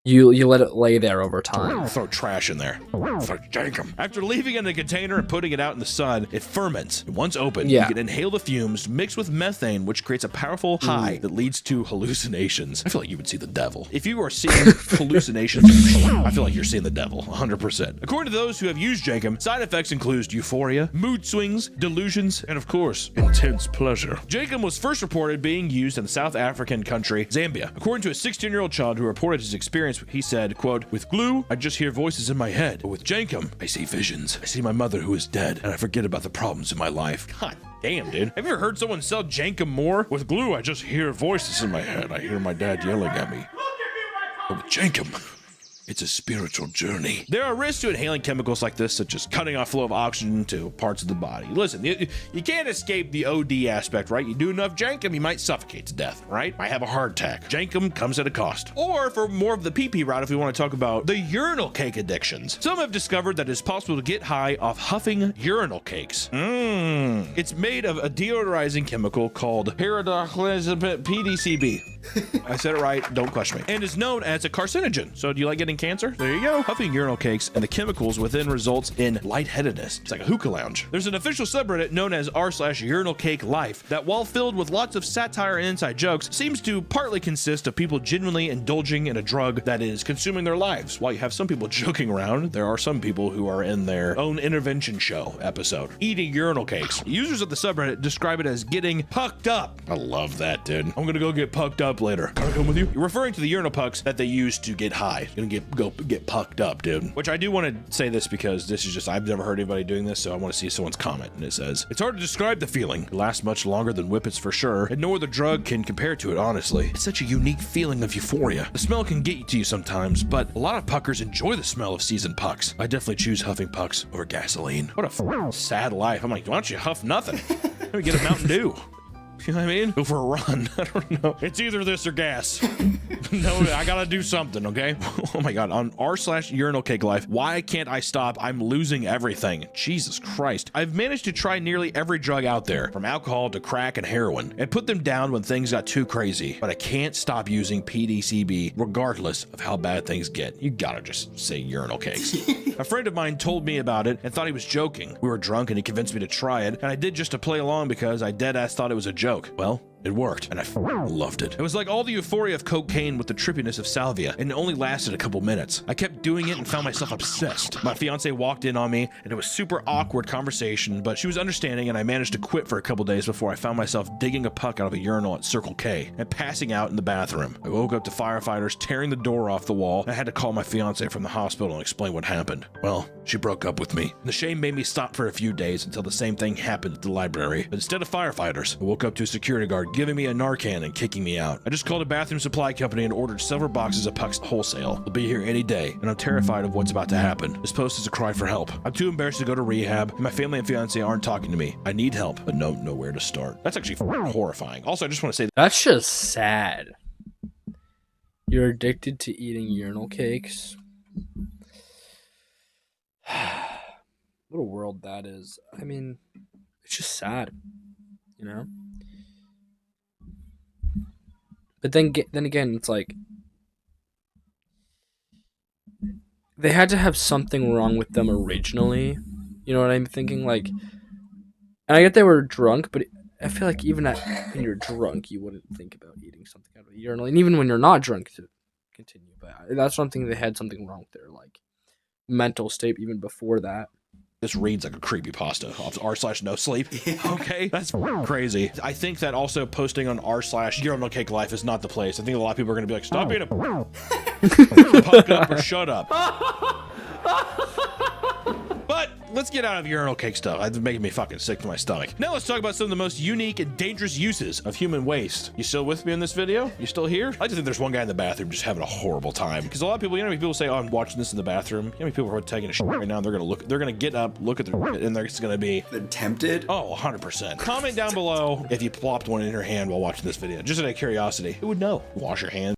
You let it lay there over time. Throw trash in there. Throw jankum. After leaving it in a container and putting it out in the sun, it ferments. Once open, you can inhale the fumes mixed with methane, which creates a powerful high that leads to hallucinations. I feel like you would see the devil. If you are seeing hallucinations, I feel like you're seeing the devil, 100%. According to those who have used jankum, side effects include euphoria, mood swings, delusions, and of course, intense pleasure. Jankum was first reported being used in the South African country, Zambia. According to a 16-year-old child who reported his experience, he said, quote, "With glue, I just hear voices in my head, but with jankum, I see visions. I see my mother who is dead, and I forget about the problems in my life." God damn, dude. Have you ever heard someone sell jankum more? With glue, I just hear voices in my head. I hear my dad yelling at me. But with jankum, it's a spiritual journey. There are risks to inhaling chemicals like this, such as cutting off flow of oxygen to parts of the body. Listen, you can't escape the OD aspect, right? You do enough jankum, you might suffocate to death, right? I have a heart attack. Jankum comes at a cost. Or for more of the pee-pee route, if we want to talk about the urinal cake addictions. Some have discovered that it's possible to get high off huffing urinal cakes. It's made of a deodorizing chemical called PDCB. I said it right, don't question me. And is known as a carcinogen. So do you like getting cancer? There you go. Huffing urinal cakes and the chemicals within results in lightheadedness. It's like a hookah lounge. There's an official subreddit known as r/urinal cake life that, while filled with lots of satire and inside jokes, seems to partly consist of people genuinely indulging in a drug that is consuming their lives. While you have some people joking around, there are some people who are in their own intervention show episode eating urinal cakes. Users of the subreddit describe it as getting pucked up. I love that, dude. I'm gonna go get pucked up later. Can I come with you? You're referring to the urinal pucks that they use to get high. You're gonna get pucked up, dude. Which I do want to say this because this is just, I've never heard anybody doing this, so I want to see someone's comment. And it says, "It's hard to describe the feeling. It lasts much longer than whippets for sure, and no other drug can compare to it, honestly. It's such a unique feeling of euphoria. The smell can get to you sometimes, but a lot of puckers enjoy the smell of seasoned pucks. I definitely choose huffing pucks over gasoline." What a sad life. I'm like, why don't you huff nothing? Let me get a Mountain Dew. You know what I mean? Go for a run. I don't know. It's either this or gas. No, I gotta do something, okay? Oh my god, on r/urinal cake life, why can't I stop? I'm losing everything. Jesus Christ. I've managed to try nearly every drug out there, from alcohol to crack and heroin, and put them down when things got too crazy. But I can't stop using PDCB regardless of how bad things get. You gotta just say urinal cakes. A friend of mine told me about it and thought he was joking. We were drunk and he convinced me to try it, and I did just to play along because I deadass thought it was a joke. Well, it worked, and I loved it. It was like all the euphoria of cocaine with the trippiness of salvia, and it only lasted a couple minutes. I kept doing it and found myself obsessed. My fiance walked in on me, and it was super awkward conversation, but she was understanding, and I managed to quit for a couple days before I found myself digging a puck out of a urinal at Circle K and passing out in the bathroom. I woke up to firefighters tearing the door off the wall, and I had to call my fiance from the hospital and explain what happened. Well, she broke up with me. The shame made me stop for a few days until the same thing happened at the library. But instead of firefighters, I woke up to a security guard giving me a Narcan and kicking me out. I just called a bathroom supply company and ordered several boxes of pucks wholesale. They'll be here any day, and I'm terrified of what's about to happen. This post is a cry for help. I'm too embarrassed to go to rehab, and my family and fiance aren't talking to me. I need help, but know where to start. That's actually horrifying. Also, I just want to say That's just sad. You're addicted to eating urinal cakes. What a world that is. I mean, it's just sad, you know? But then again, it's like they had to have something wrong with them originally. You know what I'm thinking? Like, and I get they were drunk, but I feel like even when you're drunk, you wouldn't think about eating something out of a urinal, and even when you're not drunk, to continue. But that's something they had something wrong with their like mental state even before that. this reads like a creepypasta off r/no sleep. Okay, that's crazy. I think that also posting on r/urinal cake life is not the place. I think a lot of people are gonna be like, stop being a punk up or shut up. But let's get out of urinal cake stuff. It's making me fucking sick to my stomach. Now let's talk about some of the most unique and dangerous uses of human waste. You still with me in this video? You still here? I just think there's one guy in the bathroom just having a horrible time. Because a lot of people, you know, people say, oh, I'm watching this in the bathroom. You know, how many people are taking a shit right now? They're gonna get up, look at the shit, and they're gonna be tempted. Oh, 100%. Comment down below if you plopped one in your hand while watching this video. Just out of curiosity. Who would know? Wash your hands.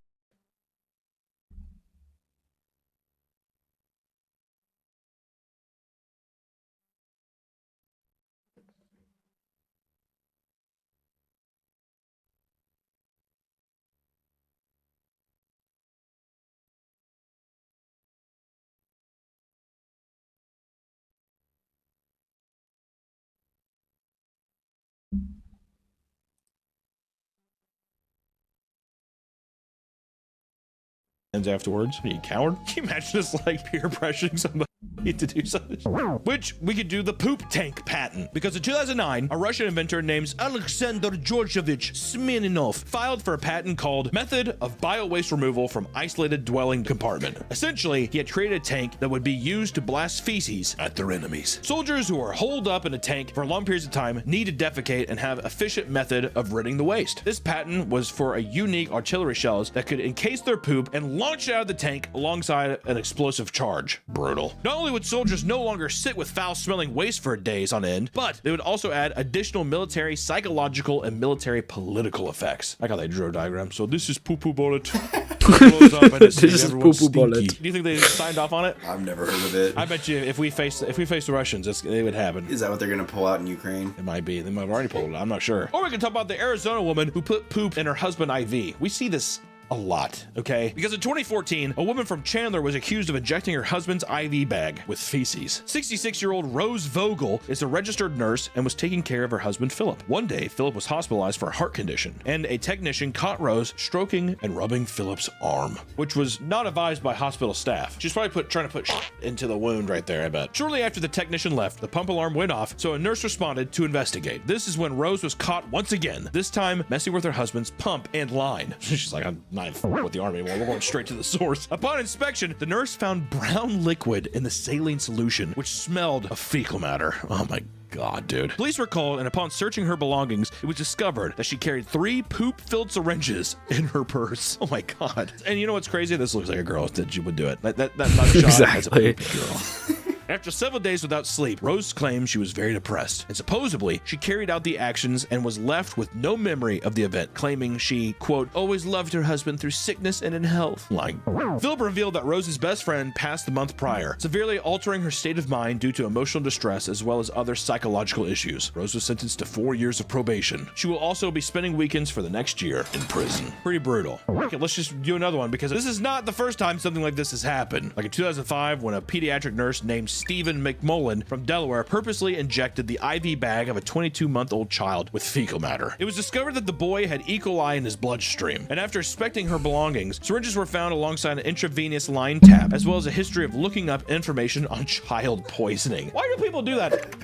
afterwards. Are you a coward? Can you imagine this, like, peer pressuring somebody to do something? Which we could do the poop tank patent, because in 2009 a Russian inventor named Alexander Georgievich Smirnov filed for a patent called Method of Bio-Waste Removal from Isolated Dwelling Compartment. Essentially, he had created a tank that would be used to blast feces at their enemies. Soldiers who are holed up in a tank for long periods of time need to defecate and have efficient method of ridding the waste. This patent was for a unique artillery shells that could encase their poop and launch it out of the tank alongside an explosive charge. Brutal. Not only would soldiers no longer sit with foul-smelling waste for days on end, but they would also add additional military, psychological, and military political effects. I like how they drew a diagram. So this is poo-poo bullet. This is poo-poo bullet. Do you think they signed off on it? I've never heard of it. I bet you if we face the Russians, it would happen. Is that what they're gonna pull out in Ukraine? It might be. They might have already pulled it. I'm not sure. Or we can talk about the Arizona woman who put poop in her husband IV. We see this a lot, okay? Because in 2014, a woman from Chandler was accused of injecting her husband's IV bag with feces. 66-year-old Rose Vogel is a registered nurse and was taking care of her husband, Philip. One day, Philip was hospitalized for a heart condition, and a technician caught Rose stroking and rubbing Philip's arm, which was not advised by hospital staff. She's probably trying to put into the wound right there, I bet. Shortly after the technician left, the pump alarm went off, so a nurse responded to investigate. This is when Rose was caught once again, this time messing with her husband's pump and line. She's like, I'm not with the arm anymore. We're going straight to the source. Upon inspection, the nurse found brown liquid in the saline solution, which smelled of fecal matter. Oh my God, dude. Police were called, and upon searching her belongings, it was discovered that she carried 3 poop-filled syringes in her purse. Oh my God. And you know what's crazy? This looks like a girl that you would do it. That mugshot Exactly. has a poop girl. After several days without sleep, Rose claimed she was very depressed, and supposedly she carried out the actions and was left with no memory of the event, claiming she, quote, always loved her husband through sickness and in health. Lying. Philip revealed that Rose's best friend passed the month prior, severely altering her state of mind due to emotional distress as well as other psychological issues. Rose was sentenced to 4 years of probation. She will also be spending weekends for the next year in prison. Pretty brutal. Okay, let's just do another one, because this is not the first time something like this has happened. Like in 2005, when a pediatric nurse named Stephen McMullen from Delaware purposely injected the IV bag of a 22-month-old child with fecal matter. It was discovered that the boy had E. coli in his bloodstream, and after inspecting her belongings, syringes were found alongside an intravenous line tap, as well as a history of looking up information on child poisoning. Why do people do that?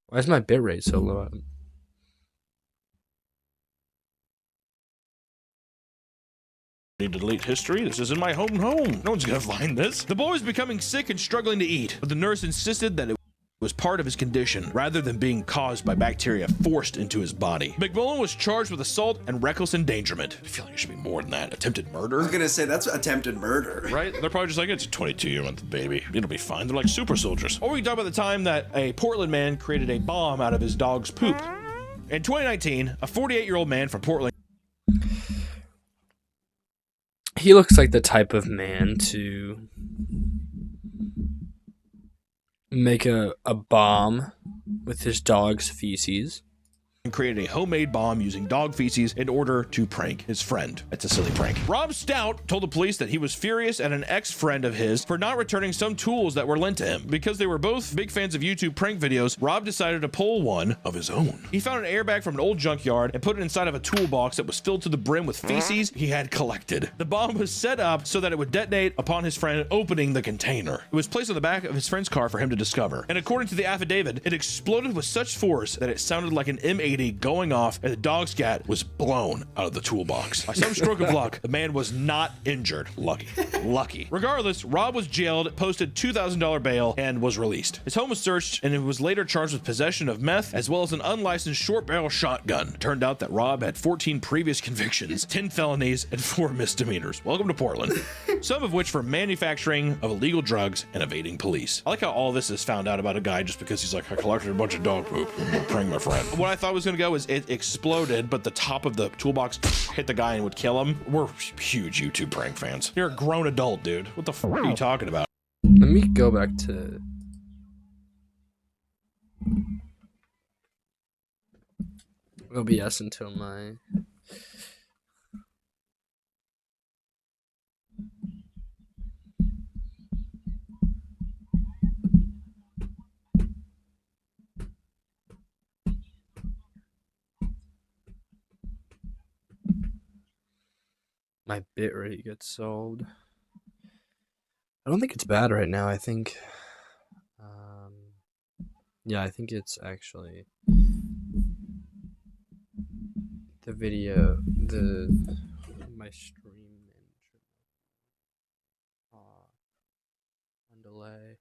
Why is my bitrate so low? Need to delete history? This isn't my home. No one's gonna find this. The boy was becoming sick and struggling to eat, but the nurse insisted that it was part of his condition rather than being caused by bacteria forced into his body. McMullen was charged with assault and reckless endangerment. I feel like it should be more than that. Attempted murder? I was gonna say that's attempted murder. Right? They're probably just like, it's a 22-year-old baby. It'll be fine. They're like super soldiers. Or we can talk about the time that a Portland man created a bomb out of his dog's poop. In 2019, a 48-year-old man from Portland. He looks like the type of man to make a bomb with his dog's feces. Created a homemade bomb using dog feces in order to prank his friend. It's a silly prank. Rob Stout told the police that he was furious at an ex-friend of his for not returning some tools that were lent to him. Because they were both big fans of YouTube prank videos, Rob decided to pull one of his own. He found an airbag from an old junkyard and put it inside of a toolbox that was filled to the brim with feces he had collected. The bomb was set up so that it would detonate upon his friend opening the container. It was placed on the back of his friend's car for him to discover. And according to the affidavit, it exploded with such force that it sounded like an M80 going off, and the dog's cat was blown out of the toolbox. By some stroke of luck, the man was not injured. Lucky. Regardless, Rob was jailed, posted $2,000 bail, and was released. His home was searched, and he was later charged with possession of meth, as well as an unlicensed short-barrel shotgun. It turned out that Rob had 14 previous convictions, 10 felonies, and 4 misdemeanors. Welcome to Portland. Some of which for manufacturing of illegal drugs and evading police. I like how all this is found out about a guy just because he's like, I collected a bunch of dog poop. I'm gonna prank my friend. What I thought was gonna go is it exploded, but the top of the toolbox hit the guy and would kill him. We're huge YouTube prank fans. You're a grown adult, dude. What the f are you talking about? Let me go back to OBS until my my bitrate gets sold. I don't think it's bad right now. I think, yeah, I think it's actually the video, my stream on delay.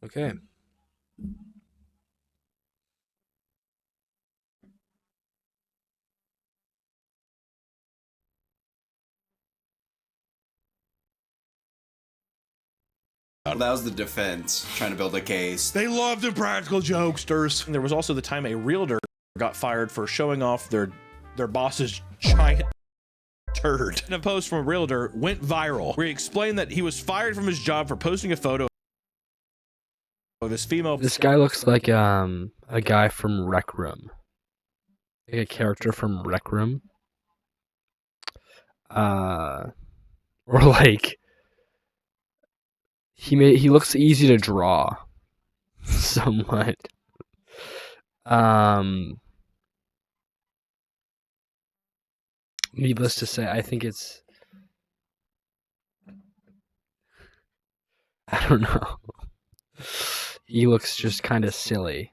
Okay. Well, that was the defense trying to build a case. They love the practical jokesters. And there was also the time a realtor got fired for showing off their boss's giant turd. And a post from a realtor went viral where he explained that he was fired from his job for posting a photo of this female. This guy looks like a guy from Rec Room. Like a character from Rec Room. Or like he looks easy to draw. Somewhat. Needless to say, I think it's, I don't know. He looks just kind of silly.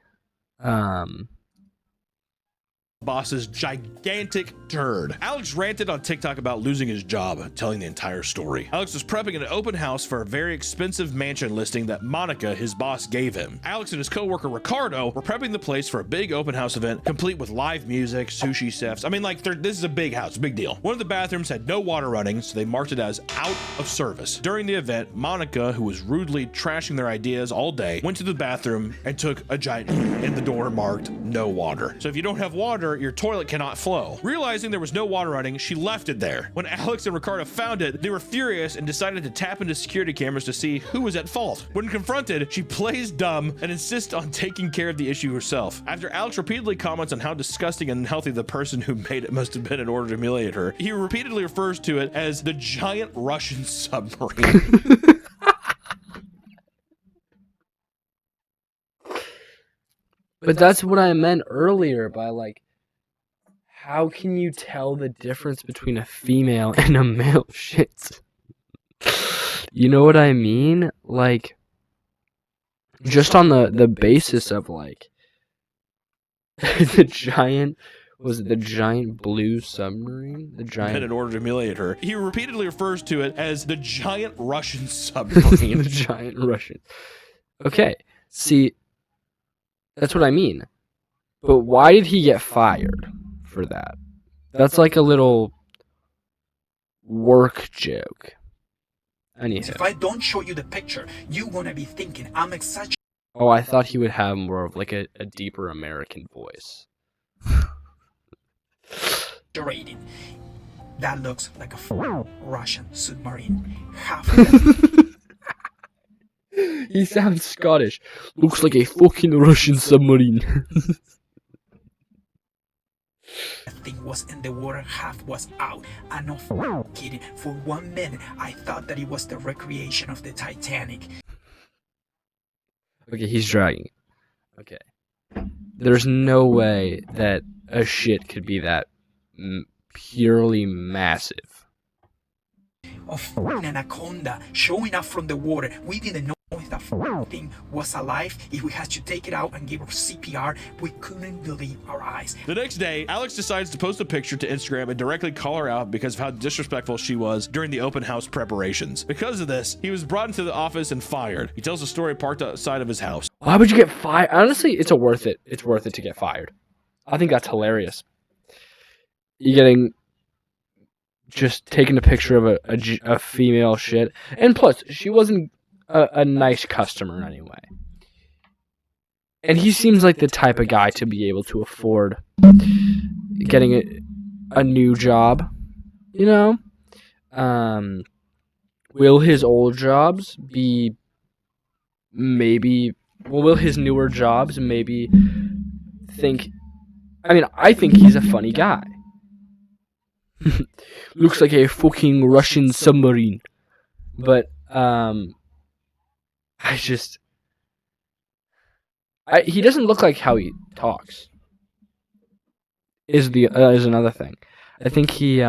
Boss's gigantic turd. Alex ranted on TikTok about losing his job, telling the entire story. Alex was prepping an open house for a very expensive mansion listing that Monica, his boss, gave him. Alex and his coworker Ricardo were prepping the place for a big open house event, complete with live music, sushi chefs. I mean, like, this is a big house, big deal. One of the bathrooms had no water running, so they marked it as out of service. During the event, Monica, who was rudely trashing their ideas all day, went to the bathroom and took a giant in the door marked no water. So if you don't have water, your toilet cannot flow. Realizing there was no water running, she left it there. When Alex and Ricardo found it, they were furious and decided to tap into security cameras to see who was at fault. When confronted, she plays dumb and insists on taking care of the issue herself. After Alex repeatedly comments on how disgusting and unhealthy the person who made it must have been in order to humiliate her, he repeatedly refers to it as the giant Russian submarine. But that's what I meant earlier by, like, how can you tell the difference between a female and a male? Shit. You know what I mean? Like, just on the basis of, like, the giant blue submarine? The giant... in order to humiliate her. He repeatedly refers to it as the giant Russian submarine. The giant Russian. Okay, see, that's what I mean. But why did he get fired for that? That's like a little work joke. Anyhow. If I don't show you the picture, you're gonna be thinking I'm exaggerating. Oh, I thought he would have more of like a deeper American voice. That looks like a Russian submarine. Half He sounds Scottish. Looks like a fucking Russian submarine. thing was in the water, half was out. I'm not kidding. For 1 minute, I thought that it was the recreation of the Titanic. Okay, he's dragging it. Okay. There's no way that a shit could be that purely massive. Of an anaconda showing up from the water. We didn't know if that thing was alive. If we had to take it out and give her CPR, we couldn't believe our eyes. The next day, Alex decides to post a picture to Instagram and directly call her out because of how disrespectful she was during the open house preparations. Because of this, he was brought into the office and fired. He tells a story parked outside of his house. Why would you get fired? Honestly, it's worth it. It's worth it to get fired. I think that's hilarious. You getting just taking a picture of a female shit, and plus she wasn't a nice customer anyway. And he seems like the type of guy to be able to afford getting a new job, you know? Will his old jobs be maybe... Well, will his newer jobs maybe think... I mean, I think he's a funny guy. Looks like a fucking Russian submarine. But, I He doesn't look like how he talks. Is another thing. I think he's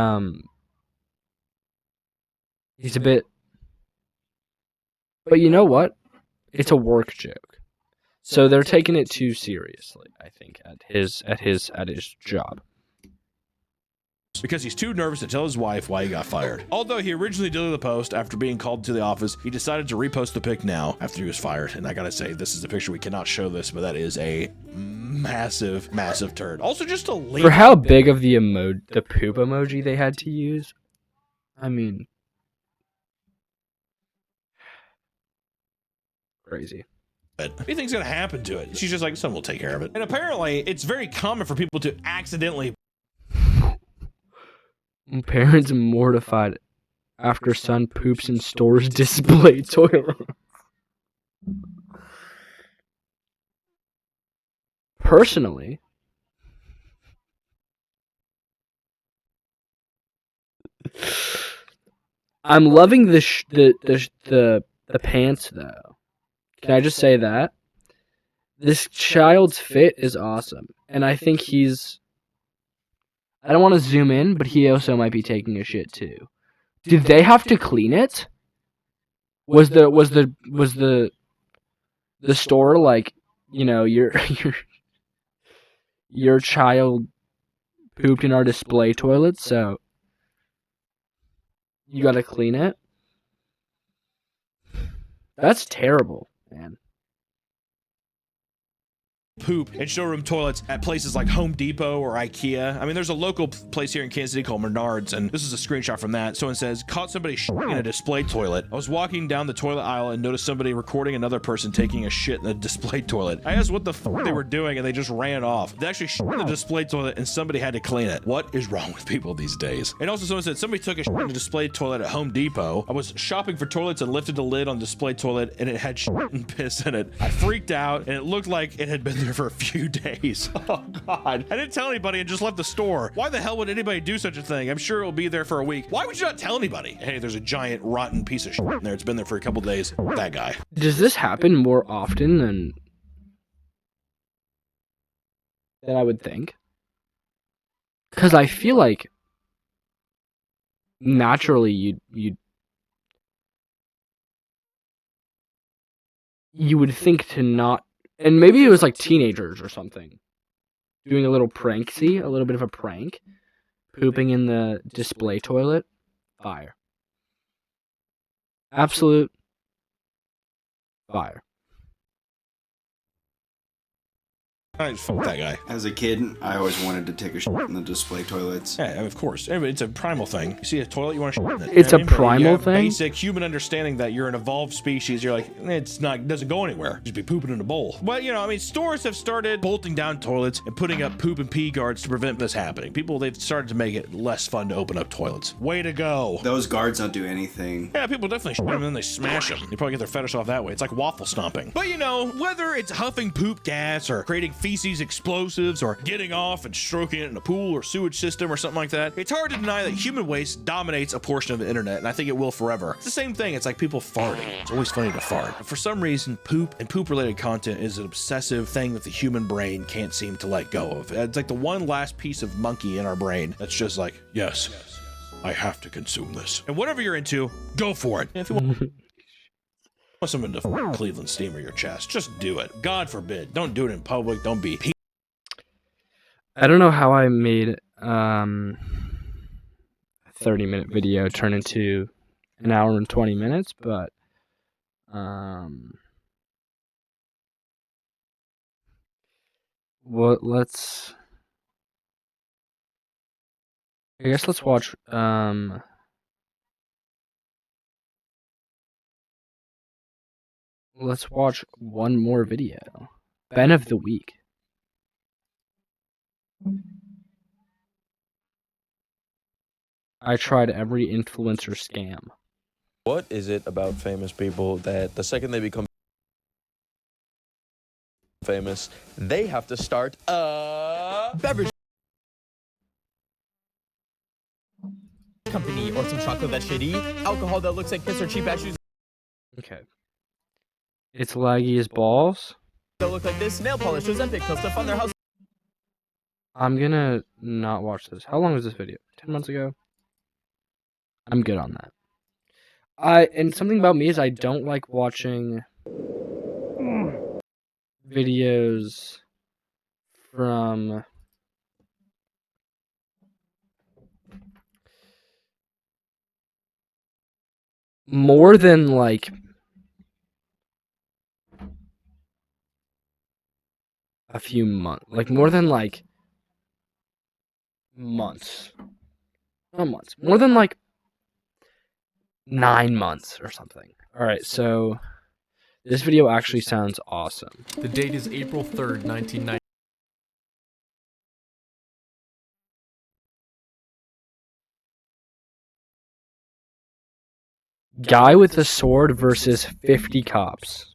a bit. But you know what? It's a work joke. So they're taking it too seriously, I think, at his job. Because he's too nervous to tell his wife why he got fired. Although he originally deleted the post after being called to the office, he decided to repost the pic now after he was fired. And I gotta say, this is a picture, we cannot show this, but that is a massive, massive turd. Also, just a link. For how big of the poop emoji they had to use, I mean, crazy. What do you think's gonna happen to it? She's just like, someone will take care of it. And apparently, it's very common for people to accidentally. Parents mortified after son poops in store's display toilet. Personally, I'm loving the pants though. Can I just say that? This child's fit is awesome, and I think he's. I don't want to zoom in, but he also might be taking a shit too. Did they have to clean it? Was the store like, you know, your child pooped in our display toilet, so you gotta clean it? That's terrible, man. Poop in showroom toilets at places like Home Depot or IKEA. I mean, there's a local place here in Kansas City called Menards, and this is a screenshot from that. Someone says, caught somebody shitting in a display toilet. I was walking down the toilet aisle and noticed somebody recording another person taking a shit in the display toilet. I asked what the fuck they were doing, and they just ran off. They actually shit in the display toilet, and somebody had to clean it. What is wrong with people these days? And also someone said, somebody took a shit in the display toilet at Home Depot. I was shopping for toilets and lifted the lid on the display toilet, and it had shit and piss in it. I freaked out, and it looked like it had been there for a few days. Oh god. I didn't tell anybody and just left the store. Why the hell would anybody do such a thing? I'm sure it'll be there for a week. Why would you not tell anybody? Hey, there's a giant rotten piece of shit in there. It's been there for a couple days. That guy. Does this happen more often than I would think? Because I feel like naturally you would think to not. And maybe it was like teenagers or something. Doing a little pranksy, a little bit of a prank. Pooping in the display toilet. Fire. Absolute fire. Fuck that guy. As a kid, I always wanted to take a shit in the display toilets. Yeah, of course. It's a primal thing. You see a toilet, you want to shit in it. It's a primal thing? Basic human understanding that you're an evolved species. You're like, it doesn't go anywhere. Just be pooping in a bowl. But, you know, I mean, stores have started bolting down toilets and putting up poop and pee guards to prevent this happening. They've started to make it less fun to open up toilets. Way to go. Those guards don't do anything. Yeah, people definitely shit them and then they smash them. They probably get their fetish off that way. It's like waffle stomping. But, you know, whether it's huffing poop gas or creating feces explosives or getting off and stroking it in a pool or sewage system or something like that, it's hard to deny that human waste dominates a portion of the internet, and I think it will forever. It's the same thing. It's like people farting. It's always funny to fart. But for some reason, poop and poop-related content is an obsessive thing that the human brain can't seem to let go of. It's like the one last piece of monkey in our brain that's just like, yes, I have to consume this. And whatever you're into, go for it. And if you want someone to Cleveland steamer your chest, just do it. God forbid. Don't do it in public. Don't be. I don't know how I made a 30-minute video turn into an hour and 20 minutes, but let's watch one more video. Ben of the Week. I tried every influencer scam. What is it about famous people that the second they become famous, they have to start a beverage company or some chocolate that's shitty, alcohol that looks like piss or cheap ass shoes? Okay. It's laggy as balls. that look like this, nail polish, Ozempic pills to fund their house. I'm gonna not watch this. How long was this video? 10 months ago? I'm good on that. And something about me is I don't like watching videos from more than like a few months, like more than like months, not months, more than like 9 months or something. All right, so this video actually sounds awesome. The date is April 3rd, 1990. Guy with a sword versus 50 cops.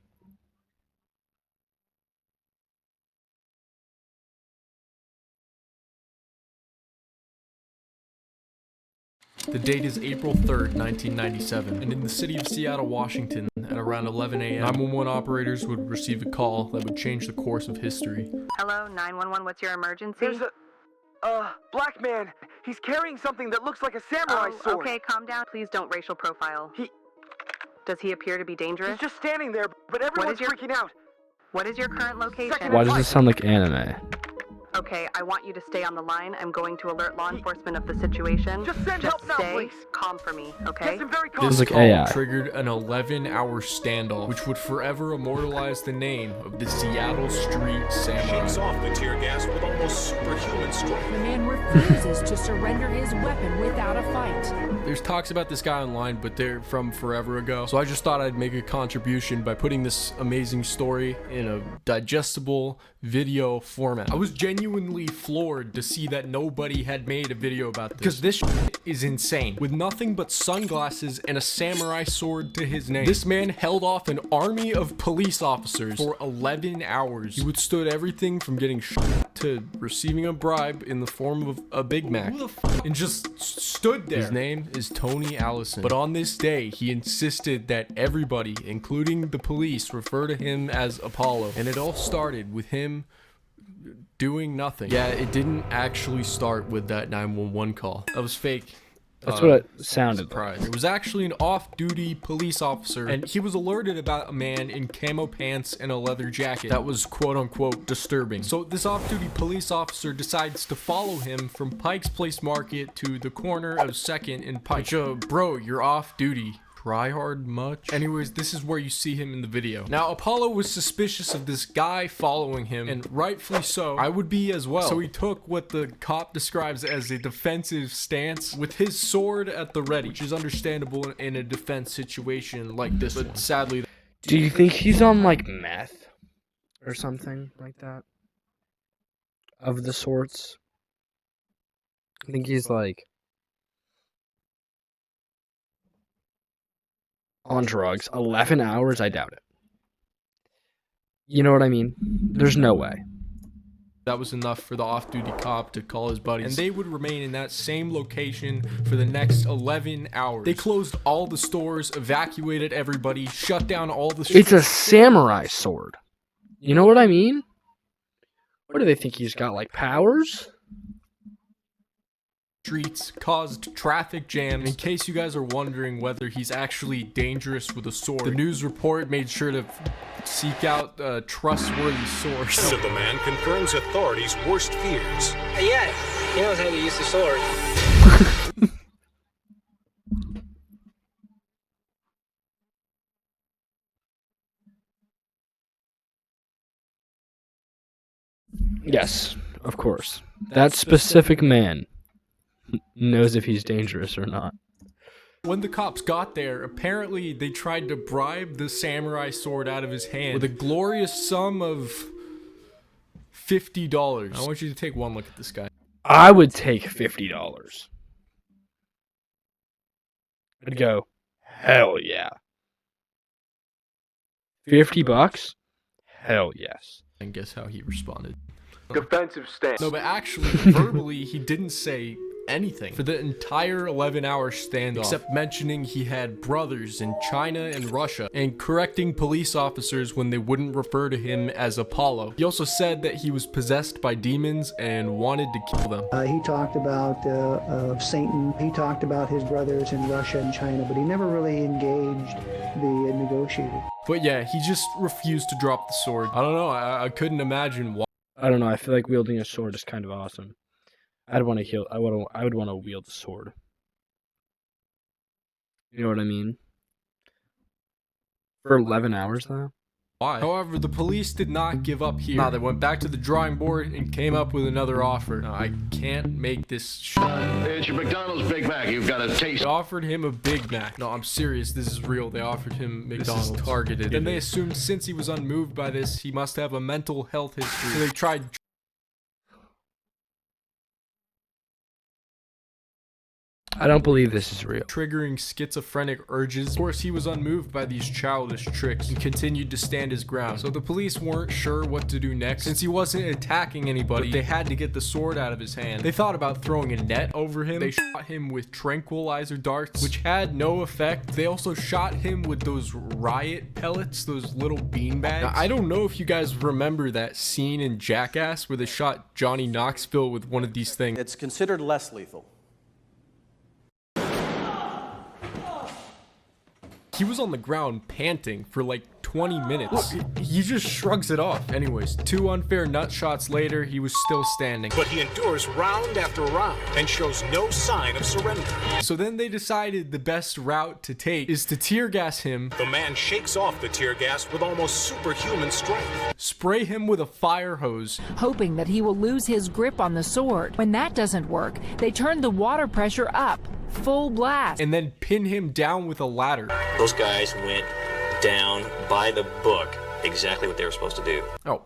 The date is April 3rd, 1997, and in the city of Seattle, Washington, at around 11 a.m., 911 operators would receive a call that would change the course of history. Hello, 911, what's your emergency? There's a black man. He's carrying something that looks like a samurai sword. Okay, calm down. Please don't racial profile. Does he appear to be dangerous? He's just standing there, but everyone's freaking out. What is your current location? Why does this sound like anime? Okay, I want you to stay on the line. I'm going to alert law enforcement of the situation. Just send help now, stay please. calm for me, okay? Yes, I'm very calm. This like call AI. triggered an 11-hour standoff, which would forever immortalize the name of the Seattle Street Samurai. Shakes off the tear gas with almost superhuman strength. The man refuses to surrender his weapon without a fight. There's talks about this guy online, but they're from forever ago. So I just thought I'd make a contribution by putting this amazing story in a digestible video format. I was genuinely floored to see that nobody had made a video about this, because this is insane. With nothing but sunglasses and a samurai sword to his name, this man held off an army of police officers for 11 hours. He withstood everything from getting shot to receiving a bribe in the form of a Big Mac, and just stood there. His name is Tony Allison, but on this day he insisted that everybody, including the police, refer to him as Apollo, and it all started with him doing nothing. Yeah, it didn't actually start with that 911 call. That was fake. That's what it sounded like. It was actually an off-duty police officer, and he was alerted about a man in camo pants and a leather jacket that was quote-unquote disturbing. So this off-duty police officer decides to follow him from Pike's Place Market to the corner of 2nd and Pike. Bro, you're off-duty. Try hard much? Anyways, this is where you see him in the video. Now, Apollo was suspicious of this guy following him, and rightfully so. I would be as well. So he took what the cop describes as a defensive stance with his sword at the ready, which is understandable in a defense situation like this one. But sadly, do you think he's on like meth or something like that? Of the sorts? I think he's like on drugs. 11 hours? I doubt it. You know what I mean? There's no way. that was enough for the off-duty cop to call his buddies, and they would remain in that same location for the next 11 hours. They closed all the stores, evacuated everybody, shut down all the It's a samurai sword. You know what I mean? What do they think he's got, like, powers? Streets, caused traffic jams. And in case you guys are wondering whether he's actually dangerous with a sword, the news report made sure to seek out a trustworthy source. So the man confirms authorities' worst fears. Yeah, he knows how to use the sword. Yes, of course. That specific man knows if he's dangerous or not. When the cops got there, apparently they tried to bribe the samurai sword out of his hand with a glorious sum of $50. I want you to take one look at this guy. I would take $50. I'd go, hell yeah. $50? Hell yes. And guess how he responded. Defensive stance. No, but actually, verbally, he didn't say anything for the entire 11-hour standoff, except mentioning he had brothers in China and Russia, and correcting police officers when they wouldn't refer to him as Apollo. He also said that he was possessed by demons and wanted to kill them. He talked about Satan. He talked about his brothers in Russia and China, but he never really engaged the negotiator. But yeah, he just refused to drop the sword. I don't know, I couldn't imagine why. I don't know, I feel like wielding a sword is kind of awesome. I would want to wield a sword. You know what I mean? For 11 hours though? Why? However, the police did not give up here. Nah, they went back to the drawing board and came up with another offer. Now, I can't make this It's your McDonald's Big Mac. You've got to taste. They offered him a Big Mac. No, I'm serious. This is real. They offered him McDonald's. This is targeted. Then they assumed since he was unmoved by this, he must have a mental health history. So they tried. I don't believe this is real. Triggering schizophrenic urges. Of course, he was unmoved by these childish tricks and continued to stand his ground. So the police weren't sure what to do next. Since he wasn't attacking anybody, they had to get the sword out of his hand. They thought about throwing a net over him. They shot him with tranquilizer darts, which had no effect. They also shot him with those riot pellets, those little beanbags. Now, I don't know if you guys remember that scene in Jackass where they shot Johnny Knoxville with one of these things. It's considered less lethal. He was on the ground panting for like 20 minutes. He just shrugs it off. Anyways, 2 unfair nut shots later, he was still standing. But he endures round after round and shows no sign of surrender. So then they decided the best route to take is to tear gas him. The man shakes off the tear gas with almost superhuman strength. Spray him with a fire hose, hoping that he will lose his grip on the sword. When that doesn't work, they turn the water pressure up, full blast, and then pin him down with a ladder. Those guys went down by the book exactly what they were supposed to do. Oh,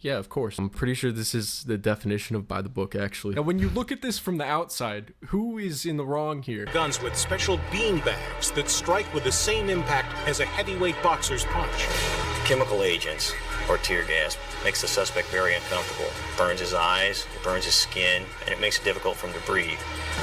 yeah, of course. I'm pretty sure this is the definition of by the book, actually. Now, when you look at this from the outside, who is in the wrong here? Guns with special bean bags that strike with the same impact as a heavyweight boxer's punch. Chemical agents or tear gas makes the suspect very uncomfortable. Burns his eyes, it burns his skin, and it makes it difficult for him to breathe.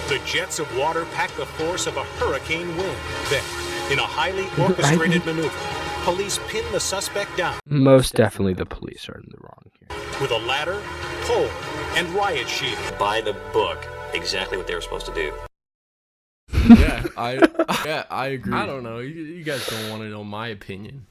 The jets of water pack the force of a hurricane wind. Then, in a highly orchestrated maneuver, police pin the suspect down. Most definitely the police are in the wrong here. With a ladder, pole, and riot shield. By the book, exactly what they were supposed to do. Yeah, I agree. I don't know. You guys don't want to know my opinion.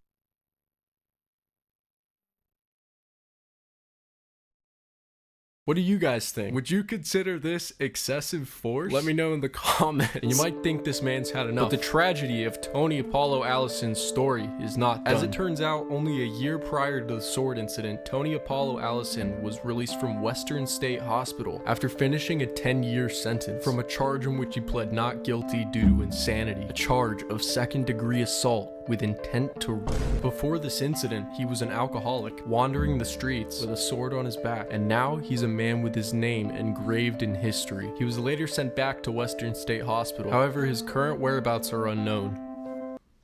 What do you guys think? Would you consider this excessive force? Let me know in the comments. And you might think this man's had enough. But the tragedy of Tony Apollo Allison's story is not done. As it turns out, only a year prior to the sword incident, Tony Apollo Allison was released from Western State Hospital after finishing a 10-year sentence from a charge in which he pled not guilty due to insanity. A charge of second-degree assault with intent to rape. Before this incident, he was an alcoholic, wandering the streets with a sword on his back, and now he's a man with his name engraved in history. He was later sent back to Western State Hospital. However, his current whereabouts are unknown.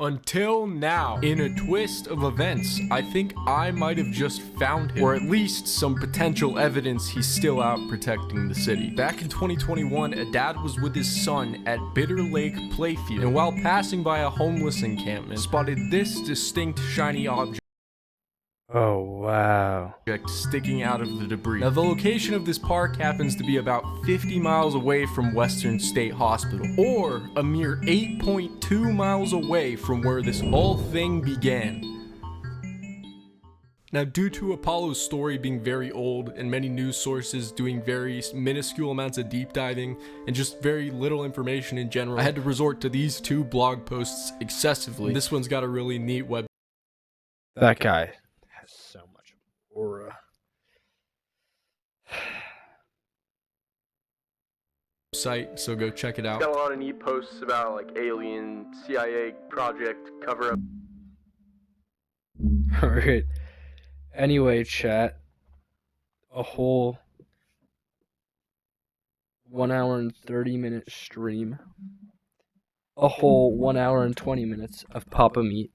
Until now, in a twist of events, I think I might have just found him, or at least some potential evidence he's still out protecting the city. Back in 2021, a dad was with his son at Bitter Lake Playfield, and while passing by a homeless encampment, spotted this distinct shiny object. Oh, wow. Sticking out of the debris. Now, the location of this park happens to be about 50 miles away from Western State Hospital, or a mere 8.2 miles away from where this whole thing began. Now, due to Apollo's story being very old and many news sources doing very minuscule amounts of deep diving and just very little information in general, I had to resort to these 2 blog posts excessively. This one's got a really neat web. That guy has so much aura. Site, so go check it out. Got a lot of neat posts about like alien CIA project cover up. Alright. Anyway, chat. A whole 1 hour and 30-minute stream. A whole 1 hour and 20 minutes of Papa Meat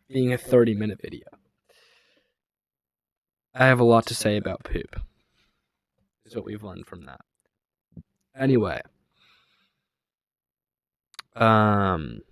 being a 30-minute video. I have a lot to say about poop. Is what we've learned from that. Anyway, Um,